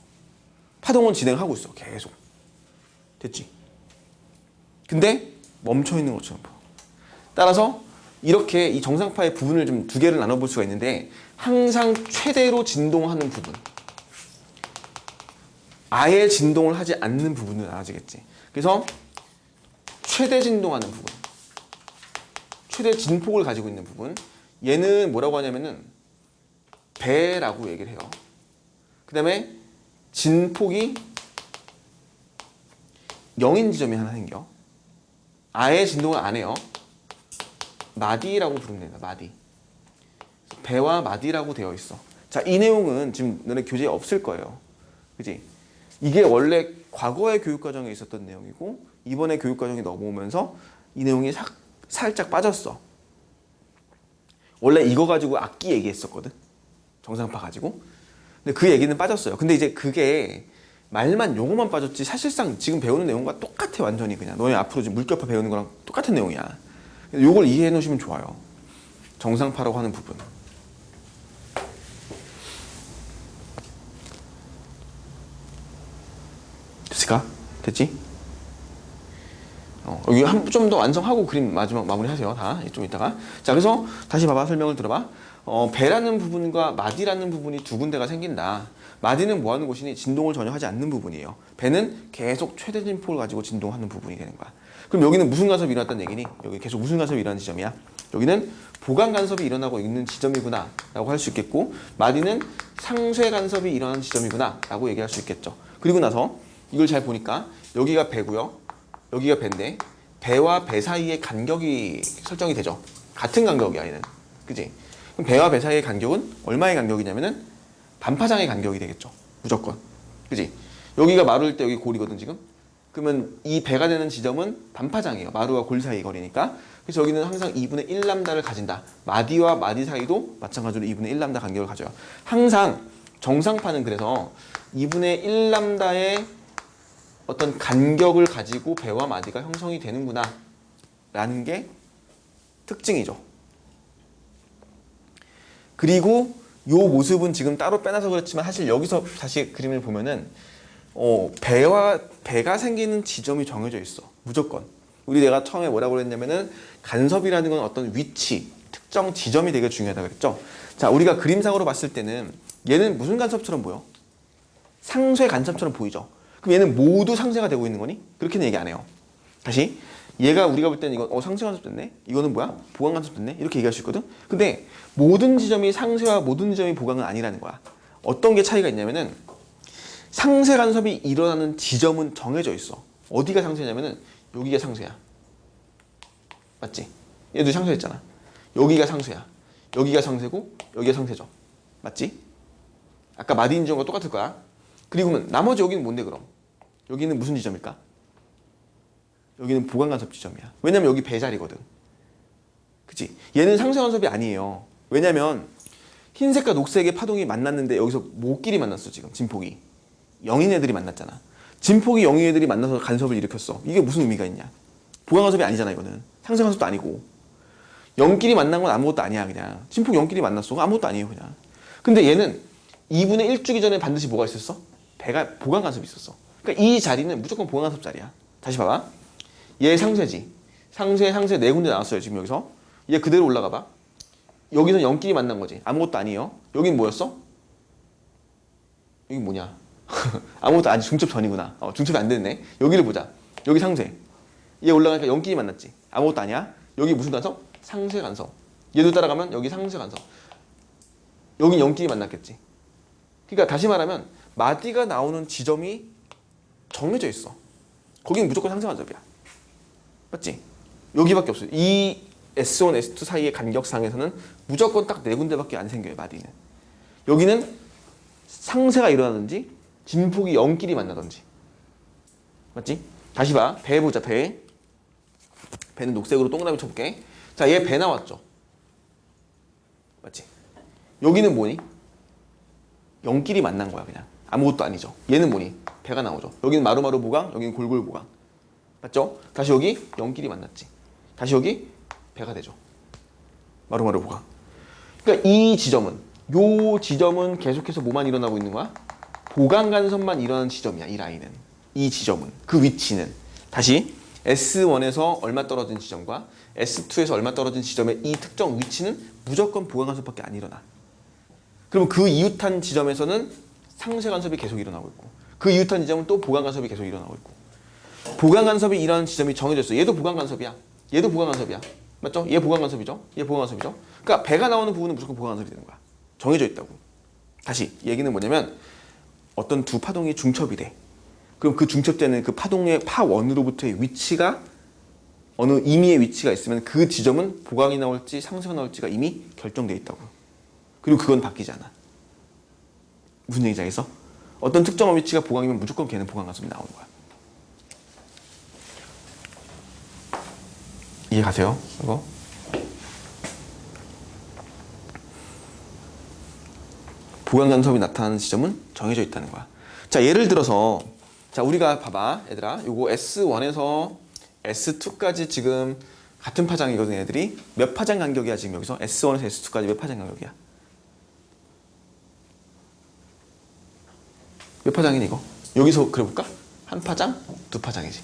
Speaker 1: 파동은 진행하고 있어. 계속. 됐지? 근데 멈춰 있는 것처럼 보여. 따라서 이렇게 이 정상파의 부분을 좀 두 개를 나눠볼 수가 있는데 항상 최대로 진동하는 부분, 아예 진동을 하지 않는 부분은 알아지겠지. 그래서 최대 진동하는 부분, 최대 진폭을 가지고 있는 부분, 얘는 뭐라고 하냐면은 배라고 얘기를 해요. 그 다음에 진폭이 0인 지점이 하나 생겨. 아예 진동을 안 해요. 마디라고 부르면 됩니다. 마디. 배와 마디라고 되어 있어. 자, 이 내용은 지금 너네 교재에 없을 거예요. 그지? 이게 원래 과거의 교육과정에 있었던 내용이고 이번에 교육과정에 넘어오면서 이 내용이 살짝 빠졌어. 원래 이거 가지고 악기 얘기했었거든. 정상파 가지고. 근데 그 얘기는 빠졌어요. 근데 이제 그게 말만 용어만 빠졌지 사실상 지금 배우는 내용과 똑같아. 완전히 그냥 너네 앞으로 지금 물결파 배우는 거랑 똑같은 내용이야. 요걸 이해해 놓으시면 좋아요. 정상파라고 하는 부분. 됐을까? 됐지? 여기 좀 더 완성하고 그림 마지막 마무리하세요. 다 좀 이따가. 자, 그래서 다시 봐봐. 설명을 들어봐. 배라는 부분과 마디라는 부분이 두 군데가 생긴다. 마디는 뭐 하는 곳이니? 진동을 전혀 하지 않는 부분이에요. 배는 계속 최대 진폭을 가지고 진동하는 부분이 되는 거야. 그럼 여기는 무슨 간섭이 일어났다는 얘기니? 여기 계속 무슨 간섭이 일어나는 지점이야? 여기는 보강 간섭이 일어나고 있는 지점이구나 라고 할 수 있겠고, 마디는 상쇄 간섭이 일어나는 지점이구나 라고 얘기할 수 있겠죠. 그리고 나서 이걸 잘 보니까 여기가 배고요, 여기가 배인데 배와 배 사이의 간격이 설정이 되죠. 같은 간격이야 얘는. 그지? 그럼 배와 배 사이의 간격은 얼마의 간격이냐면은 반파장의 간격이 되겠죠. 무조건. 그지? 여기가 마루일 때 여기 골이거든 지금. 그러면 이 배가 되는 지점은 반파장이에요. 마루와 골 사이 거리니까. 그래서 여기는 항상 2분의 1람다를 가진다. 마디와 마디 사이도 마찬가지로 2분의 1람다 간격을 가져요. 항상 정상파는 그래서 2분의 1람다의 어떤 간격을 가지고 배와 마디가 형성이 되는구나 라는 게 특징이죠. 그리고 이 모습은 지금 따로 빼놔서 그렇지만 사실 여기서 다시 그림을 보면은 배가 생기는 지점이 정해져 있어. 무조건. 우리 내가 처음에 뭐라고 그랬냐면은 간섭이라는 건 어떤 위치, 특정 지점이 되게 중요하다 그랬죠. 자, 우리가 그림상으로 봤을 때는 얘는 무슨 간섭처럼 보여? 상쇄 간섭처럼 보이죠. 그럼 얘는 모두 상쇄가 되고 있는 거니? 그렇게는 얘기 안 해요. 다시 얘가 우리가 볼 때는 이건 상쇄 간섭 됐네? 이거는 뭐야? 보강 간섭 됐네? 이렇게 얘기할 수 있거든? 근데 모든 지점이 상쇄와 모든 지점이 보강은 아니라는 거야. 어떤 게 차이가 있냐면은 상쇄 간섭이 일어나는 지점은 정해져 있어. 어디가 상쇄냐면은 여기가 상쇄야. 맞지? 얘도 상쇄했잖아. 여기가 상쇄야. 여기가 상쇄고 여기가 상쇄죠. 맞지? 아까 마디인 지점과 똑같을 거야. 그리고 나머지 여기는 뭔데 그럼? 여기는 무슨 지점일까? 여기는 보강 간섭 지점이야. 왜냐면 여기 배 자리거든. 그치? 얘는 상쇄 간섭이 아니에요. 왜냐면 흰색과 녹색의 파동이 만났는데 여기서 뭐끼리 만났어 지금 진폭이. 0인 애들이 만났잖아. 진폭이 0인 애들이 만나서 간섭을 일으켰어. 이게 무슨 의미가 있냐? 보강 간섭이 아니잖아 이거는. 상쇄 간섭도 아니고. 0끼리 만난 건 아무것도 아니야 그냥. 진폭 0끼리 만났어. 아무것도 아니에요 그냥. 근데 얘는 2분의 1 주기 전에 반드시 뭐가 있었어? 배가 보강 간섭이 있었어. 그러니까 이 자리는 무조건 보강 간섭 자리야. 다시 봐봐. 얘 상쇄지. 상쇄 네 군데 나왔어요 지금 여기서. 얘 그대로 올라가 봐. 여기서 0끼리 만난 거지. 아무것도 아니에요. 여긴 뭐였어? 여긴 뭐냐? 아무것도 아니 중첩 전이구나. 중첩이 안 됐네. 여기를 보자. 여기 상쇄. 얘 올라가니까 0끼리 만났지. 아무것도 아니야. 여기 무슨 간섭? 상쇄 간섭. 얘도 따라가면 여기 상쇄 간섭. 여긴 0끼리 만났겠지. 그러니까 다시 말하면 마디가 나오는 지점이 정해져 있어. 거기는 무조건 상쇄 간섭이야. 맞지? 여기밖에 없어요. 이 S1, S2 사이의 간격상에서는 무조건 딱 네 군데밖에 안 생겨요. 마디는. 여기는 상쇄가 일어나든지 진폭이 0끼리 만나든지. 맞지? 다시 봐. 배 보자. 배. 배는 녹색으로 동그라미 쳐볼게. 자, 얘 배 나왔죠? 맞지? 여기는 뭐니? 0끼리 만난 거야 그냥. 아무것도 아니죠. 얘는 뭐니? 배가 나오죠. 여기는 마루마루 보강, 여기는 골골 보강. 맞죠? 다시 여기 0끼리 만났지. 다시 여기 배가 되죠. 마루마루 보강. 그러니까 이 지점은, 요 지점은 계속해서 뭐만 일어나고 있는 거야? 보강 간섭만 일어나는 지점이야. 이 라인은. 이 지점은. 그 위치는. 다시 S1에서 얼마 떨어진 지점과 S2에서 얼마 떨어진 지점의 이 특정 위치는 무조건 보강 간섭밖에 안 일어나. 그럼 그 이웃한 지점에서는 상쇄 간섭이 계속 일어나고 있고, 그 이웃한 지점은 또 보강 간섭이 계속 일어나고 있고. 보강 간섭이 일어나는 지점이 정해져 있어. 얘도 보강 간섭이야. 얘도 보강 간섭이야. 맞죠? 얘 보강 간섭이죠? 얘 보강 간섭이죠? 그러니까 배가 나오는 부분은 무조건 보강 간섭이 되는 거야. 정해져 있다고. 다시 얘기는 뭐냐면 어떤 두 파동이 중첩이 돼. 그럼 그 중첩되는 그 파동의 파원으로부터의 위치가 어느 임의의 위치가 있으면 그 지점은 보강이 나올지 상쇄가 나올지가 이미 결정돼 있다고. 그리고 그건 바뀌지 않아. 무슨 얘기인지 알겠어? 어떤 특정한 위치가 보강이면 무조건 걔는 보강 간섭이 나오는 거야. 이해 가세요? 이거? 보강 간섭이 나타나는 지점은 정해져 있다는 거야. 자, 예를 들어서 자, 우리가 봐봐, 얘들아. 요거 S1에서 S2까지 지금 같은 파장이거든, 애들이. 몇 파장 간격이야, 지금 여기서? S1에서 S2까지 몇 파장 간격이야? 몇 파장이니, 이거? 여기서 그려볼까? 한 파장? 두 파장이지.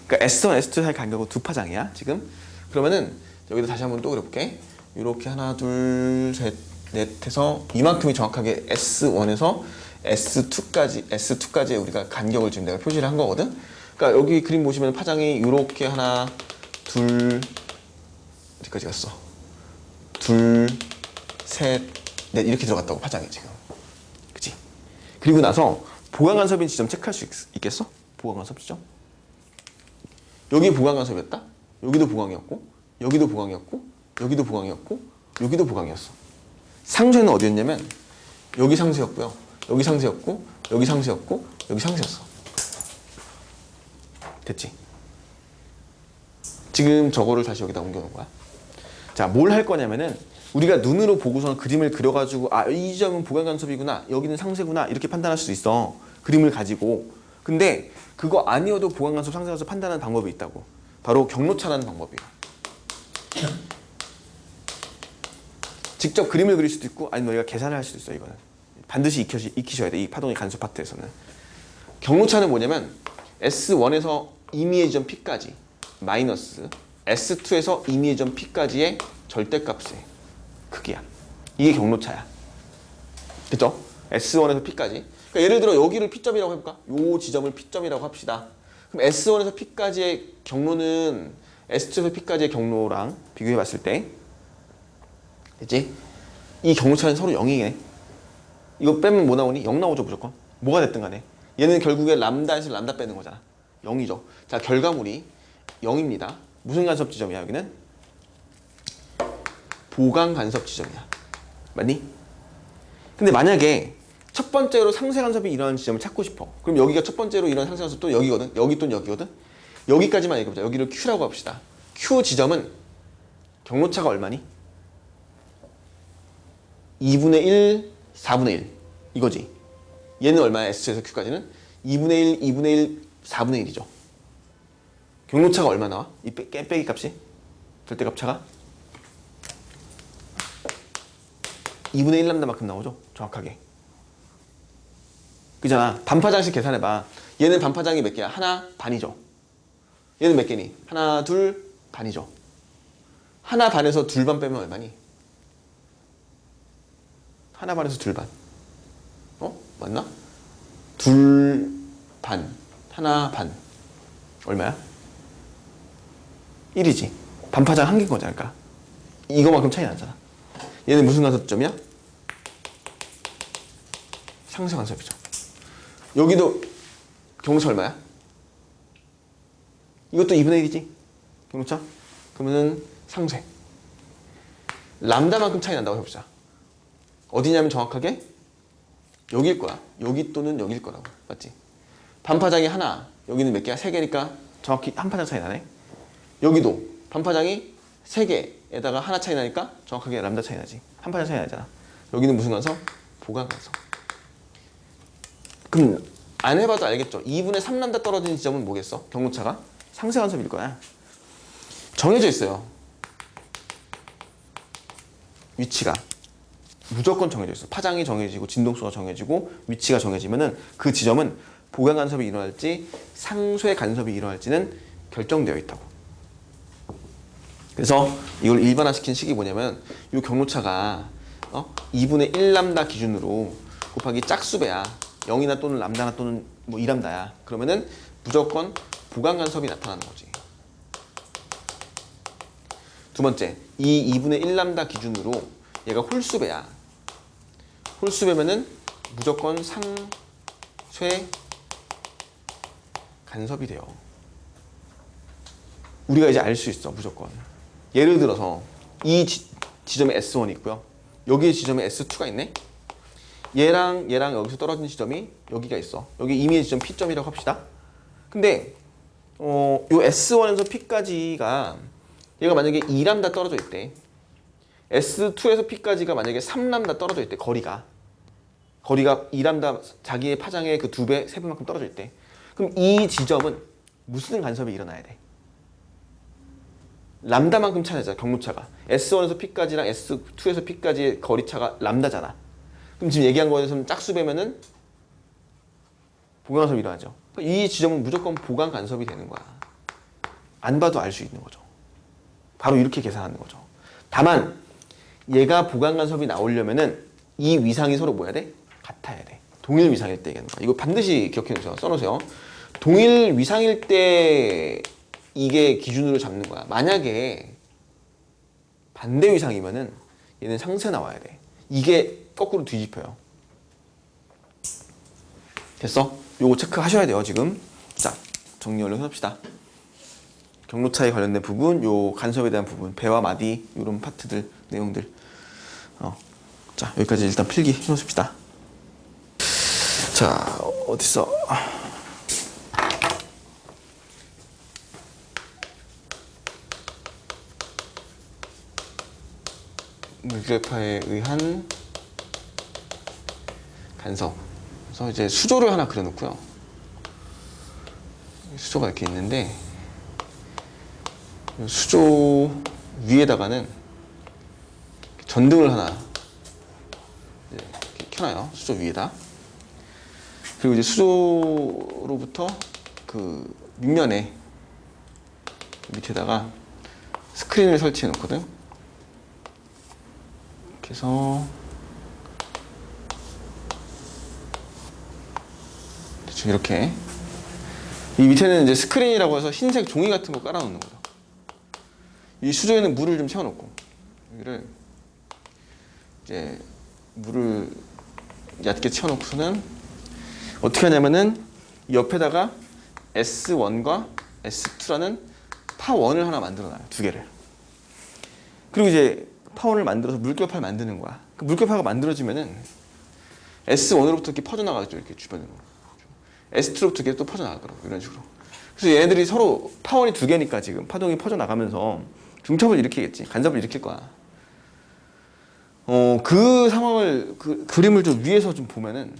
Speaker 1: 그러니까 S1, S2 사이 간격은 두 파장이야, 지금. 그러면은 여기다 다시 한번 또 그려볼게. 이렇게 하나, 둘, 셋, 넷 해서 이만큼이 정확하게 S1에서 S2까지 우리가 간격을 지금 내가 표시를 한 거거든. 그러니까 여기 그림 보시면 파장이 이렇게 하나, 둘, 어디까지 갔어? 둘, 셋, 넷 이렇게 들어갔다고 파장이 지금. 그치? 그리고 나서 보강 간섭인 지점 체크할 수 있겠어? 보강 간섭 지점? 여기 보강 간섭이었다? 여기도 보강이었고, 여기도 보강이었고, 여기도 보강이었고, 여기도 보강이었어. 상쇄는 어디였냐면 여기 상쇄였고요. 여기 상쇄였고, 여기 상쇄였고, 여기 상쇄였어. 됐지? 지금 저거를 다시 여기다 옮겨놓은 거야. 자, 뭘 할 거냐면은 우리가 눈으로 보고서 그림을 그려가지고 아, 이 점은 보강 간섭이구나, 여기는 상쇄구나 이렇게 판단할 수 있어. 그림을 가지고. 근데 그거 아니어도 보강 간섭, 상쇄 간섭 판단하는 방법이 있다고. 바로 경로차라는 방법이에요. 직접 그림을 그릴 수도 있고 아니면 너희가 계산을 할 수도 있어. 이거는 반드시 익히셔야 돼. 이 파동의 간섭 파트에서는. 경로차는 뭐냐면 S1에서 임의의 지점 P까지 마이너스 S2에서 임의의 지점 P까지의 절대값의 크기야. 이게 경로차야. 됐죠? S1에서 P까지. 그러니까 예를 들어 여기를 P점이라고 해볼까? 요 지점을 P점이라고 합시다. 그럼 S1에서 P까지의 경로는 S2에서 P까지의 경로랑 비교해 봤을 때 됐지? 이 경로차는 서로 0이네. 이거 빼면 뭐 나오니? 0 나오죠, 무조건. 뭐가 됐든 간에. 얘는 결국에 람다에서 람다 빼는 거잖아. 0이죠. 자, 결과물이 0입니다. 무슨 간섭 지점이야, 여기는? 보강 간섭 지점이야. 맞니? 근데 만약에 첫 번째로 상쇄 간섭이 일어나는 지점을 찾고 싶어. 그럼 여기가 첫 번째로 일어나는 상쇄 간섭도 여기거든. 여기 또는 여기거든. 여기까지만 얘기해보자. 여기를 Q라고 합시다. Q 지점은 경로차가 얼마니? 2분의 1, 4분의 1 이거지. 얘는 얼마야? S2에서 Q까지는 2분의 1, 2분의 1, 4분의 1이죠. 경로차가 얼마 나와? 이 빼기 값이? 절대값 차가? 2분의 1람다만큼 나오죠? 정확하게. 그잖아. 반파장씩 계산해봐. 얘는 반파장이 몇 개야? 하나 반이죠. 얘는 몇 개니? 하나, 둘, 반이죠. 하나 반에서 둘 반 빼면 얼마니? 하나 반에서 둘 반. 맞나? 둘 반, 하나 반. 얼마야? 1이지. 반파장 한 개인 거잖아. 그러니까 이거만큼 차이 나잖아. 얘는 무슨 간섭점이야? 상쇄 간섭이죠. 여기도 경로차 얼마야? 이것도 2분의 1이지. 경로차? 그러면은 상쇄. 람다만큼 차이 난다고 해보자. 어디냐면 정확하게 여기일 거야. 여기 또는 여기일 거라고. 맞지? 반파장이 하나, 여기는 몇 개야? 3개니까 정확히 한 파장 차이 나네. 여기도 반파장이 3개에다가 하나 차이 나니까 정확하게 람다 차이 나지. 한 파장 차이 나잖아. 여기는 무슨 간섭? 보강 간섭. 그럼 안 해봐도 알겠죠? 2분의 3람다 떨어지는 지점은 뭐겠어? 경로차가? 상쇄 간섭일 거야. 정해져 있어요. 위치가. 무조건 정해져 있어. 파장이 정해지고 진동수가 정해지고 위치가 정해지면은 그 지점은 보강 간섭이 일어날지 상쇄 간섭이 일어날지는 결정되어 있다고. 그래서 이걸 일반화시킨 식이 뭐냐면 이 경로차가 2분의 1람다 기준으로 곱하기 짝수배야. 0이나 또는 람다나 또는 뭐 2람다야. 그러면은 무조건 보강 간섭이 나타나는 거지. 두 번째, 이 2분의 1람다 기준으로 얘가 홀수배야. 홀수배면은 무조건 상쇄 간섭이 돼요. 우리가 이제 알 수 있어, 무조건. 예를 들어서 이 지점에 S1이 있고요. 여기 지점에 S2가 있네. 얘랑 여기서 떨어진 지점이 여기가 있어. 여기 임의의 지점 P점이라고 합시다. 근데 요 S1에서 P까지가 얘가 만약에 2람다 떨어져 있대. S2에서 P까지가 만약에 3람다 떨어져 있대. 거리가 2람다 자기의 파장의 그 2배, 3배만큼 떨어져 있대. 그럼 이 지점은 무슨 간섭이 일어나야 돼? 람다만큼 차이잖아, 경로차가. S1에서 P까지랑 S2에서 P까지의 거리차가 람다잖아. 그럼 지금 얘기한 거에서는 짝수배면은 보강 간섭이 일어나죠. 이 지점은 무조건 보강 간섭이 되는 거야. 안 봐도 알 수 있는 거죠. 바로 이렇게 계산하는 거죠. 다만 얘가 보강 간섭이 나오려면은 이 위상이 서로 뭐야 돼? 같아야 돼. 동일 위상일 때 얘기하는 거야. 이거 반드시 기억해 놓으세요. 써놓으세요. 동일 위상일 때 이게 기준으로 잡는 거야. 만약에 반대 위상이면은 얘는 상쇄 나와야 돼. 이게 거꾸로 뒤집혀요. 됐어? 요거 체크하셔야 돼요, 지금. 자, 정리 얼른 해봅시다. 경로차에 관련된 부분, 요 간섭에 대한 부분, 배와 마디, 요런 파트들, 내용들. 자, 여기까지 일단 필기 해놓읍시다. 자, 어딨어? 물결파에 의한 간섭. 그래서 이제 수조를 하나 그려놓고요. 수조가 이렇게 있는데 수조 위에다가는 전등을 하나 이렇게 켜놔요. 수조 위에다. 그리고 이제 수조로부터 그 밑면에 밑에다가 스크린을 설치해 놓거든. 그래서 대충 이렇게 이 밑에는 이제 스크린이라고 해서 흰색 종이 같은 거 깔아 놓는 거죠. 이 수조에는 물을 좀 채워놓고 여기를 이제 물을 얕게 채워놓고서는 어떻게 하냐면은 옆에다가 S1과 S2라는 파1을 하나 만들어놔요. 두 개를. 그리고 이제 파1을 만들어서 물결파를 만드는 거야. 그 물결파가 만들어지면은 S1으로부터 이렇게 퍼져나가죠. 이렇게 주변으로. S2로부터 이렇게 또 퍼져나가더라고. 이런 식으로. 그래서 얘네들이 서로 파1이 두 개니까 지금 파동이 퍼져나가면서 중첩을 일으키겠지. 간섭을 일으킬 거야. 그 상황을, 그 그림을 좀 위에서 좀 보면은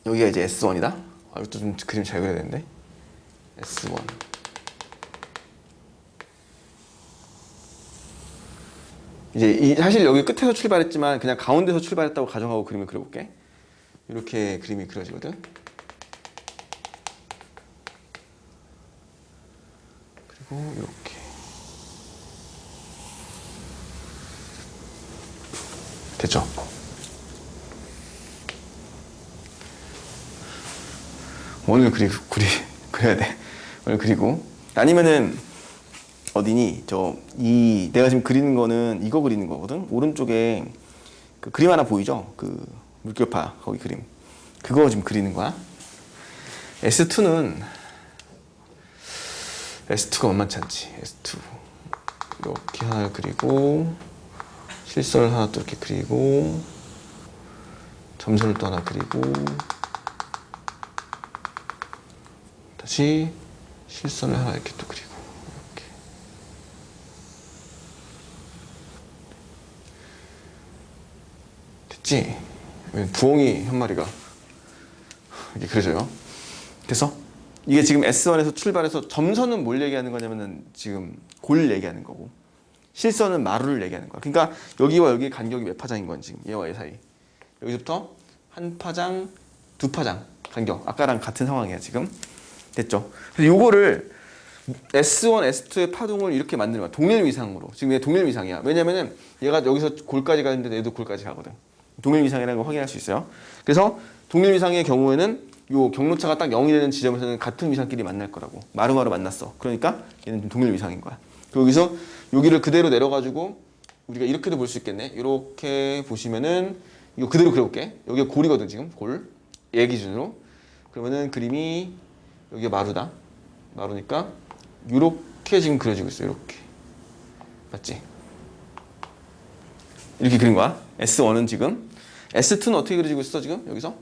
Speaker 1: 여기가 이제 S1이다. 이것도 좀 그림 잘 그려야 되는데. S1. 이제 사실 여기 끝에서 출발했지만 그냥 가운데서 출발했다고 가정하고 그림을 그려볼게. 이렇게 그림이 그려지거든. 그리고 이렇게. 됐죠? 원을 그려야 돼. 원을 그리고. 아니면은 어디니? 내가 지금 그리는 거는 이거 그리는 거거든. 오른쪽에 그 그림 하나 보이죠? 그 물결파 거기 그림. 그거 지금 그리는 거야. S2가 만만치 않지. S2 이렇게 하나 그리고 실선을 하나 또 이렇게 그리고 점선을 또 하나 그리고 다시 실선을 하나 이렇게 또 그리고 이렇게. 됐지? 부엉이 한 마리가 이렇게 그려져요. 그래서 이게 지금 S1에서 출발해서 점선은 뭘 얘기하는 거냐면은 지금 골 얘기하는 거고 실선은 마루를 얘기하는 거야. 그러니까 여기와 여기 간격이 몇 파장인 건 지금 얘와 얘 사이. 여기서부터 한 파장, 두 파장 간격. 아까랑 같은 상황이야 지금. 됐죠? 그래서 요거를 S1, S2의 파동을 이렇게 만드는 거야. 동일 위상으로. 지금 얘 동일 위상이야. 왜냐면은 얘가 여기서 골까지 가는데 얘도 골까지 가거든. 동일 위상이라는 걸 확인할 수 있어요. 그래서 동일 위상의 경우에는 요 경로차가 딱 0이 되는 지점에서는 같은 위상끼리 만날 거라고. 마루마루 만났어. 그러니까 얘는 좀 동일 위상인 거야. 그리고 여기서 여기를 그대로 내려가지고 우리가 이렇게도 볼 수 있겠네. 이렇게 보시면은 이거 그대로 그려볼게. 여기가 골이거든 지금 골. 얘 기준으로. 그러면은 그림이 여기가 마루다. 마루니까 이렇게 지금 그려지고 있어. 이렇게. 맞지? 이렇게 그린 거야. S1은 지금. S2는 어떻게 그려지고 있어 지금 여기서?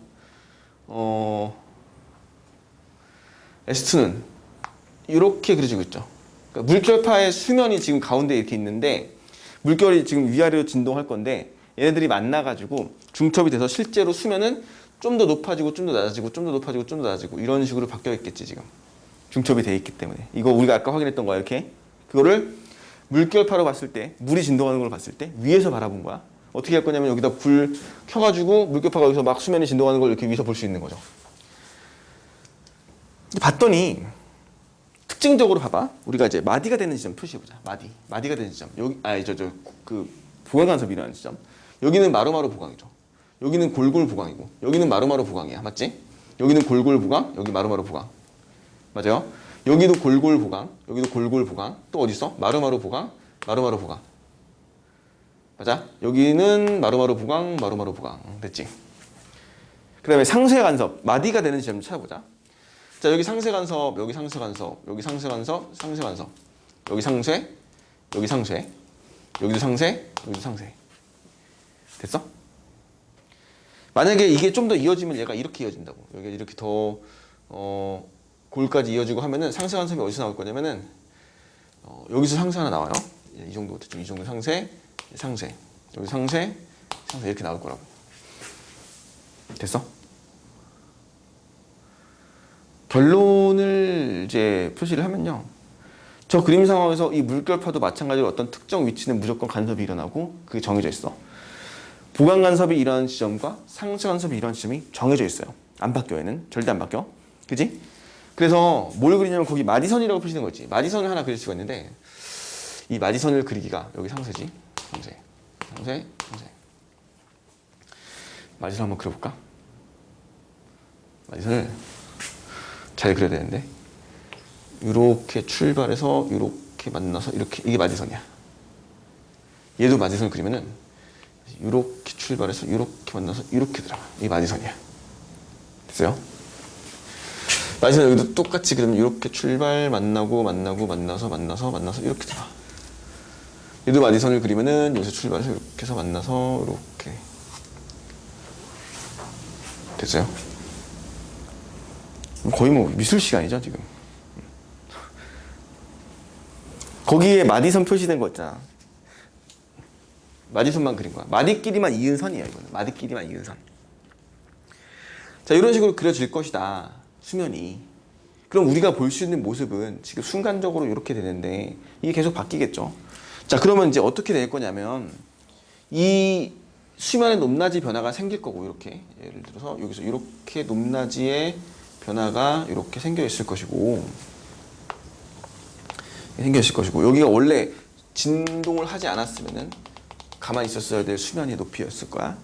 Speaker 1: S2는 이렇게 그려지고 있죠. 그러니까 물결파의 수면이 지금 가운데 이렇게 있는데 물결이 지금 위아래로 진동할 건데 얘네들이 만나가지고 중첩이 돼서 실제로 수면은 좀 더 높아지고 좀 더 낮아지고 좀 더 높아지고 좀 더 낮아지고 이런 식으로 바뀌어 있겠지 지금. 중첩이 돼 있기 때문에. 이거 우리가 아까 확인했던 거야 이렇게. 그거를 물결파로 봤을 때 물이 진동하는 걸 봤을 때 위에서 바라본 거야. 어떻게 할 거냐면 여기다 불 켜가지고 물결파가 여기서 막 수면이 진동하는 걸 이렇게 위에서 볼 수 있는 거죠. 봤더니 특징적으로 봐봐. 우리가 이제 마디가 되는 지점 표시해보자. 마디가 되는 지점. 여기 그 보강간섭이라는 지점. 여기는 마루마루 보강이죠. 여기는 골골 보강이고 여기는 마루마루 보강이야. 맞지? 여기는 골골 보강, 여기 마루마루 보강. 맞아요? 여기도 골골 보강, 여기도 골골 보강. 또 어디 있어? 마루마루 보강, 마루마루 보강. 맞아? 여기는 마루마루 보강, 마루마루 보강. 됐지? 그 다음에 상쇄 간섭, 마디가 되는 지점 찾아보자. 자, 여기 상쇄 간섭, 여기 상쇄 간섭, 여기 상쇄 간섭, 상쇄 간섭. 여기 상쇄, 여기 상쇄, 여기도 상쇄, 여기도 상쇄. 됐어? 만약에 이게 좀 더 이어지면 얘가 이렇게 이어진다고. 여기가 이렇게 더 골까지 이어지고 하면은 상쇄 간섭이 어디서 나올 거냐면은 여기서 상쇄 하나 나와요. 이 정도 대충 이 정도 상쇄, 상쇄, 여기 상쇄, 상쇄 이렇게 나올 거라고. 됐어? 결론을 이제 표시를 하면요. 저 그림 상황에서 이 물결파도 마찬가지로 어떤 특정 위치는 무조건 간섭이 일어나고 그게 정해져 있어. 보강 간섭이 일어나는 지점과 상쇄 간섭이 일어나는 지점이 정해져 있어요. 안 바뀌어 얘는. 절대 안 바뀌어. 그지? 그래서 뭘 그리냐면 거기 마디선이라고 표시된 거 있지. 마디선을 하나 그릴 수가 있는데 이 마디선을 그리기가 여기 상쇄지. 상쇄. 마디선 한번 그려볼까? 마디선을 잘 그려야 되는데 이렇게 출발해서 이렇게 만나서 이렇게 이게 마디선이야. 얘도 마디선을 그리면은 이렇게 출발해서 이렇게 만나서 이렇게 들어가. 이게 마디선이야. 됐어요? 마디선 여기도 똑같이 그러면 이렇게 출발 만나고 만나서 이렇게 들어가. 얘도 마디선을 그리면은 여기서 출발해서 이렇게 해서 만나서 이렇게. 됐어요? 거의 뭐 미술 시간이죠 지금. 거기에 마디선 표시된 거 있잖아. 마디선만 그린 거야. 마디끼리만 이은 선이에요 이거는. 마디끼리만 이은 선. 자, 이런 식으로 그려질 것이다 수면이. 그럼 우리가 볼 수 있는 모습은 지금 순간적으로 이렇게 되는데 이게 계속 바뀌겠죠. 자, 그러면 이제 어떻게 될 거냐면 이 수면의 높낮이 변화가 생길 거고 이렇게 예를 들어서 여기서 이렇게 높낮이의 변화가 이렇게 생겨 있을 것이고 여기가 원래 진동을 하지 않았으면은 가만히 있었어야 될 수면의 높이였을 거야.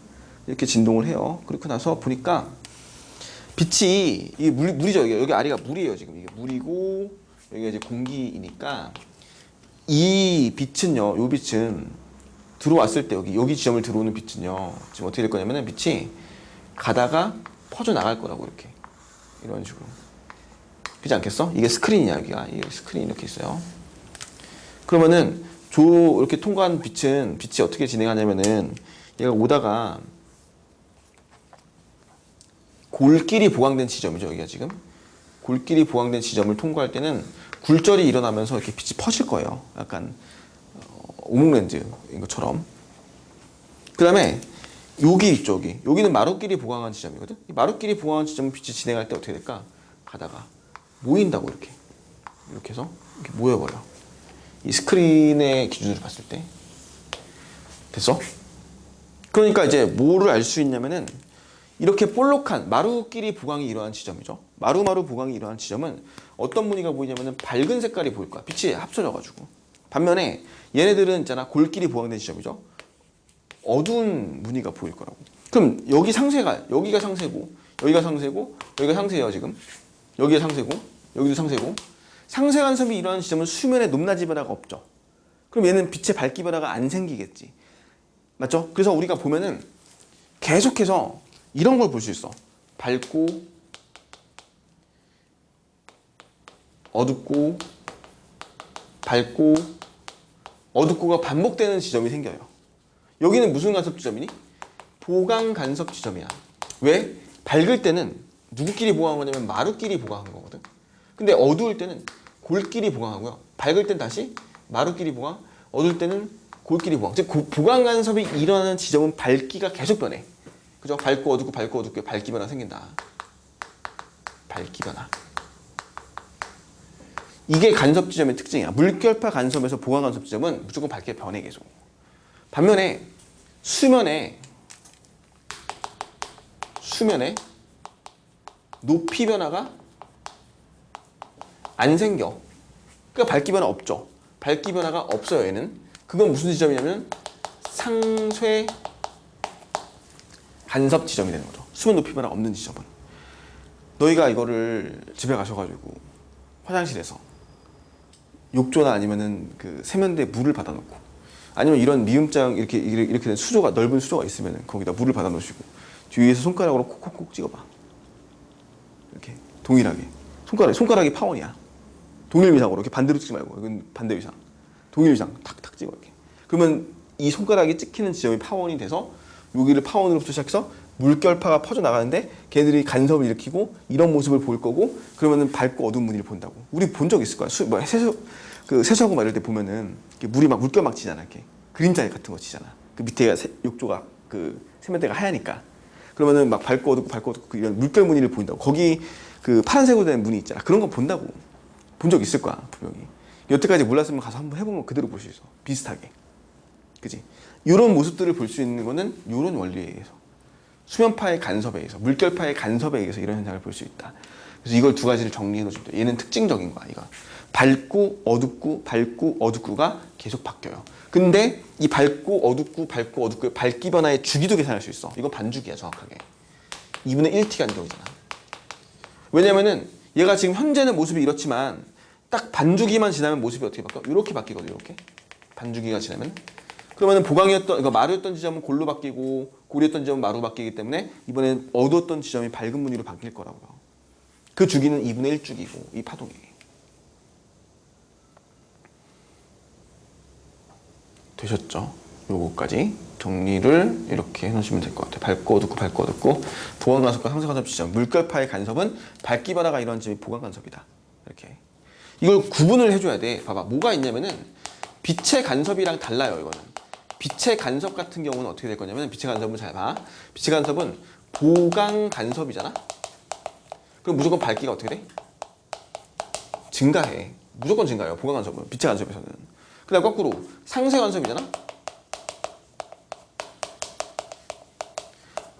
Speaker 1: 이렇게 진동을 해요. 그렇고 나서 보니까 빛이 이게 물이죠. 여기 아래가 물이에요. 지금 이게 물이고 여기가 이제 공기이니까 이 빛은요. 요 빛은 들어왔을 때 여기 지점을 들어오는 빛은요. 지금 어떻게 될 거냐면은 빛이 가다가 퍼져 나갈 거라고 이렇게 이런 식으로. 그렇지 않겠어? 이게 스크린이야 여기가. 이게 스크린 이렇게 있어요. 그러면은 이렇게 통과한 빛이 어떻게 진행하냐면은 얘가 오다가 골끼리 보강된 지점이죠 여기가 지금. 골끼리 보강된 지점을 통과할 때는 굴절이 일어나면서 이렇게 빛이 퍼질 거예요. 약간 오목렌즈인 것처럼. 그 다음에 여기 있죠 여기는 마루끼리 보강한 지점이거든. 이 마루끼리 보강한 지점 빛이 진행할 때 어떻게 될까? 가다가 모인다고 이렇게 해서 이렇게 모여버려. 이 스크린의 기준으로 봤을 때. 됐어? 그러니까 이제 뭐를 알 수 있냐면은 이렇게 볼록한 마루끼리 보강이 일어난 지점이죠. 마루마루 보강이 일어난 지점은 어떤 무늬가 보이냐면은 밝은 색깔이 보일 거야. 빛이 합쳐져가지고. 반면에 얘네들은 있잖아 골끼리 보강된 지점이죠. 어두운 무늬가 보일 거라고. 그럼 여기가 상쇄고 여기가 상세고 여기가 상세예요 지금. 여기가 상세고 여기도 상세고 상세 간섭이 일어나는 지점은 수면에 높낮이 변화가 없죠. 그럼 얘는 빛의 밝기 변화가 안 생기겠지. 맞죠? 그래서 우리가 보면은 계속해서 이런 걸 볼 수 있어. 밝고 어둡고 밝고 어둡고가 반복되는 지점이 생겨요. 여기는 무슨 간섭 지점이니? 보강 간섭 지점이야. 왜? 밝을 때는 누구끼리 보강한 거냐면 마루끼리 보강한 거거든. 근데 어두울 때는 골끼리 보강하고요. 밝을 땐 다시 마루끼리 보강, 어두울 때는 골끼리 보강. 즉 보강 간섭이 일어나는 지점은 밝기가 계속 변해. 그죠? 밝고 어둡고 밝고 어둡고 밝기 변화 생긴다. 밝기 변화. 이게 간섭 지점의 특징이야. 물결파 간섭에서 보강 간섭 지점은 무조건 밝게 변해 계속. 반면에 수면에 높이 변화가 안 생겨. 그러니까 밝기 변화 없죠. 밝기 변화가 없어요 얘는. 그건 무슨 지점이냐면 상쇄 간섭 지점이 되는 거죠. 수면 높이 변화가 없는 지점은. 너희가 이거를 집에 가셔가지고 화장실에서 욕조나 아니면은 그 세면대에 물을 받아놓고 아니면 이런 미음장 이렇게 된 수조가 넓은 수조가 있으면은 거기다 물을 받아놓으시고 뒤에서 손가락으로 콕콕콕 찍어봐. 이렇게 동일하게 손가락이 파원이야. 동일 위상으로 이렇게 반대로 찍지 말고 이건 반대 위상. 동일 위상 탁탁 찍어 이렇게. 그러면 이 손가락이 찍히는 지점이 파원이 돼서 여기를 파원으로부터 시작해서 물결파가 퍼져 나가는데 걔들이 간섭을 일으키고 이런 모습을 볼 거고 그러면은 밝고 어두운 무늬를 본다고. 우리 본 적 있을 거야. 세수하고 막 이럴 때 보면은 물이 막 물결 막 치잖아. 이렇게 그림자 같은 거 치잖아. 그 밑에가 욕조가 그 세면대가 하얘니까. 그러면은 막 밝고 어둡고 이런 물결 무늬를 보인다고. 거기 그 파란색으로 된 무늬 있잖아. 그런 거 본다고. 본 적 있을 거야 분명히. 여태까지 몰랐으면 가서 한번 해보면 그대로 볼 수 있어. 비슷하게. 그지? 이런 모습들을 볼 수 있는 거는 이런 원리에 의해서. 수면파의 간섭에 의해서, 물결파의 간섭에 의해서 이런 현상을 볼 수 있다. 그래서 이걸 두 가지를 정리해 놓으시면 돼요. 얘는 특징적인 거야, 이거. 밝고 어둡고가 계속 바뀌어요. 근데 이 밝고 어둡고의 밝기 변화의 주기도 계산할 수 있어. 이거 반주기야, 정확하게. 2분의 1t가 안정이잖아. 왜냐면은 얘가 지금 현재는 모습이 이렇지만 딱 반주기만 지나면 모습이 어떻게 바뀌어? 이렇게 바뀌거든, 이렇게. 반주기가 지나면. 그러면은 그러니까 마루였던 지점은 골로 바뀌고 골이었던 지점은 마루 바뀌기 때문에 이번엔 어두웠던 지점이 밝은 무늬로 바뀔 거라고요. 그 주기는 2분의 1주기고 이 파동이. 되셨죠? 요거까지 정리를 이렇게 해놓으시면 될 것 같아요. 밝고 어둡고 보강 간섭과 상쇄 간섭 지점. 물결파의 간섭은 밝기 변화가 일어나는 지점이 보강 간섭이다. 이렇게. 이걸 구분을 해줘야 돼. 봐봐. 뭐가 있냐면은 빛의 간섭이랑 달라요. 이거는. 빛의 간섭 같은 경우는 어떻게 될 거냐면 빛의 간섭은 잘 봐. 빛의 간섭은 보강 간섭이잖아. 그럼 무조건 밝기가 어떻게 돼? 증가해. 무조건 증가해요. 보강 간섭은. 빛의 간섭에서는. 그 다음 거꾸로 상쇄 간섭이잖아.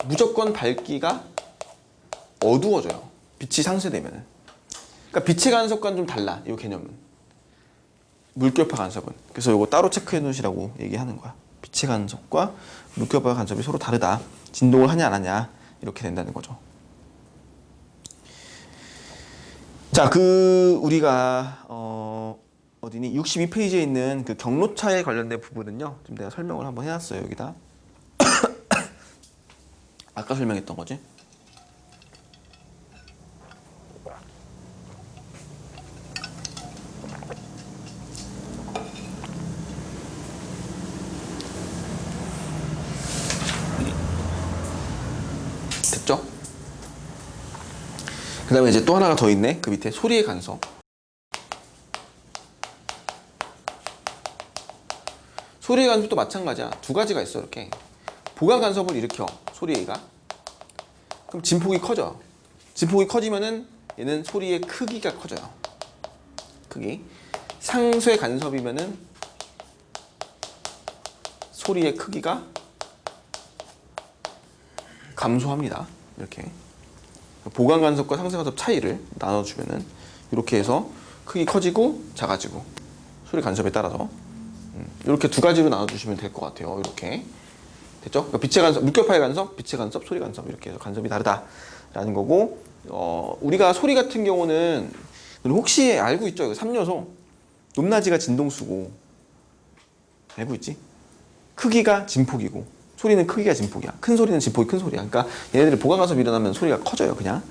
Speaker 1: 무조건 밝기가 어두워져요. 빛이 상쇄되면. 그러니까 빛의 간섭과는 좀 달라. 이 개념은. 물결파 간섭은. 그래서 이거 따로 체크해 놓으시라고 얘기하는 거야. 빛의 간섭과 물결파 간섭이 서로 다르다. 진동을 하냐 안 하냐 이렇게 된다는 거죠. 자, 우리가 어디니 62페이지에 있는 그 경로차에 관련된 부분은요. 좀 내가 설명을 한번 해놨어요 여기다. 아까 설명했던 거지. 됐죠? 그 다음에 이제 또 하나가 더 있네. 그 밑에 소리의 간섭. 소리의 간섭도 마찬가지야. 두 가지가 있어 이렇게. 보강 간섭을 일으켜 소리가. 그럼 진폭이 커져. 진폭이 커지면은 얘는 소리의 크기가 커져요. 크기. 상쇄 간섭이면은 소리의 크기가 감소합니다. 이렇게. 보강 간섭과 상쇄 간섭 차이를 나눠주면은 이렇게 해서 크기 커지고 작아지고 소리 간섭에 따라서 이렇게 두 가지로 나눠주시면 될 것 같아요. 이렇게 됐죠? 그러니까 빛의 간섭, 물결파의 간섭, 빛의 간섭, 소리 간섭 이렇게 해서 간섭이 다르다. 라는 거고, 우리가 소리 같은 경우는 혹시 알고 있죠? 이거 3요소. 높낮이가 진동수고, 알고 있지? 크기가 진폭이고, 소리는 크기가 진폭이야. 큰 소리는 진폭이 큰 소리야. 그러니까 얘네들이 보강간섭이 일어나면 소리가 커져요, 그냥.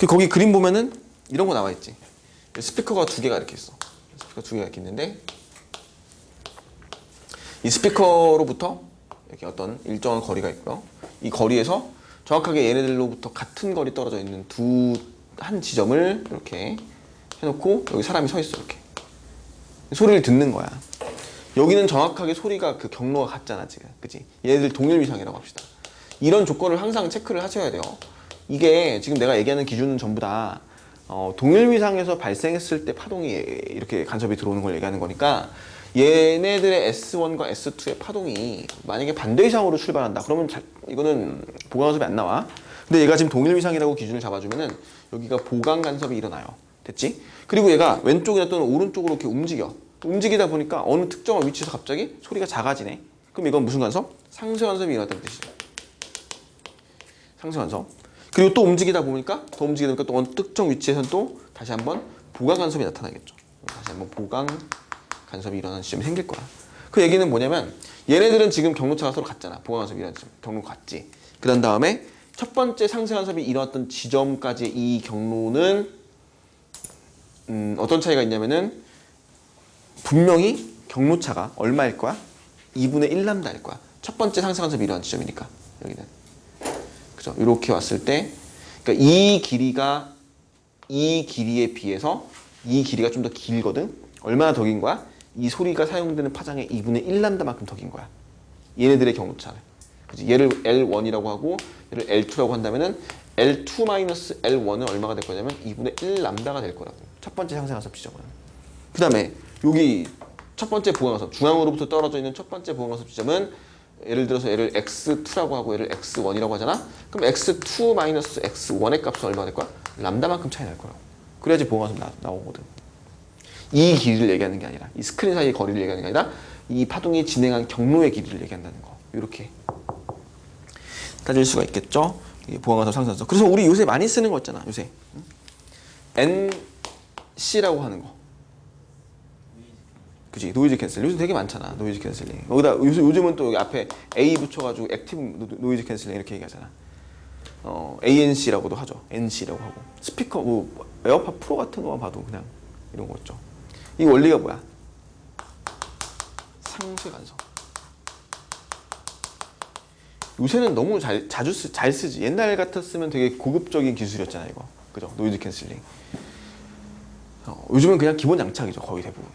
Speaker 1: 거기 그림 보면은 이런 거 나와 있지. 스피커가 두 개가 이렇게 있어. 스피커 두 개가 이렇게 있는데, 이 스피커로부터 이렇게 어떤 일정한 거리가 있고요. 이 거리에서 정확하게 얘네들로부터 같은 거리 떨어져 있는 한 지점을 이렇게 해놓고 여기 사람이 서 있어, 이렇게. 소리를 듣는 거야. 여기는 정확하게 소리가 그 경로가 같잖아, 지금. 그치? 얘네들 동일 위상이라고 합시다. 이런 조건을 항상 체크를 하셔야 돼요. 이게 지금 내가 얘기하는 기준은 전부 다 동일 위상에서 발생했을 때 파동이 이렇게 간섭이 들어오는 걸 얘기하는 거니까, 얘네들의 S1과 S2의 파동이 만약에 반대 위상으로 출발한다. 그러면 이거는 보강 간섭이 안 나와. 근데 얘가 지금 동일 위상이라고 기준을 잡아주면은 여기가 보강 간섭이 일어나요. 됐지? 그리고 얘가 왼쪽이나 또는 오른쪽으로 이렇게 움직여. 움직이다 보니까 어느 특정한 위치에서 갑자기 소리가 작아지네. 그럼 이건 무슨 간섭? 상쇄 간섭이 일어났다는 뜻이죠. 상쇄 간섭. 그리고 또 움직이다 보니까 또 어느 특정 위치에서는 또 다시 한번 보강 간섭이 나타나겠죠. 다시 한번 보강 간섭이 일어나는 지점이 생길 거야. 그 얘기는 뭐냐면, 얘네들은 지금 경로차가 서로 같잖아. 보강 간섭이 일어나는 지점, 경로가 같지. 그런 다음에 첫 번째 상쇄 간섭이 일어났던 지점까지의 이 경로는 어떤 차이가 있냐면은, 분명히 경로차가 얼마일 거야? 2분의 1람다일 거야. 첫 번째 상쇄 간섭이 일어난 지점이니까, 여기는. 그죠? 이렇게 왔을 때, 그러니까 이 길이에 비해서 이 길이가 좀 더 길거든? 얼마나 더 긴 거야? 이 소리가 사용되는 파장의 2분의 1람다만큼 더 긴 거야. 얘네들의 경로차를. 그치? 얘를 L1이라고 하고, 얘를 L2라고 한다면은, L2-L1은 얼마가 될 거냐면 2분의 1람다가 될 거라고. 첫 번째 상쇄 간섭 지점은. 그 다음에, 여기 첫 번째 보강 간섭, 중앙으로부터 떨어져 있는 첫 번째 보강 간섭 지점은, 예를 들어서 얘를 X2라고 하고 얘를 X1이라고 하잖아? 그럼 X2-X1의 값은 얼마가 될 거야? 람다만큼 차이 날 거라고. 그래야지 보강 간섭 나오거든. 이 길이를 얘기하는 게 아니라, 이 스크린 사이의 거리를 얘기하는 게 아니라, 이 파동이 진행한 경로의 길이를 얘기한다는 거. 이렇게 따질 수가 있겠죠? 보강 간섭, 상쇄 간섭. 그래서 우리 요새 많이 쓰는 거 있잖아, 요새. NC라고 하는 거. 그치? 노이즈 캔슬링. 요즘 되게 많잖아, 노이즈 캔슬링. 여기다 요즘은 또 여기 앞에 A 붙여가지고 액티브 노이즈 캔슬링 이렇게 얘기하잖아. ANC라고도 하죠. NC라고 하고. 스피커, 에어팟 프로 같은 거만 봐도 그냥 이런 거 있죠. 이 원리가 뭐야? 상쇄 간섭. 요새는 너무 잘 쓰지. 옛날 같았으면 되게 고급적인 기술이었잖아, 이거. 그죠? 노이즈 캔슬링. 요즘은 그냥 기본 장착이죠, 거의 대부분.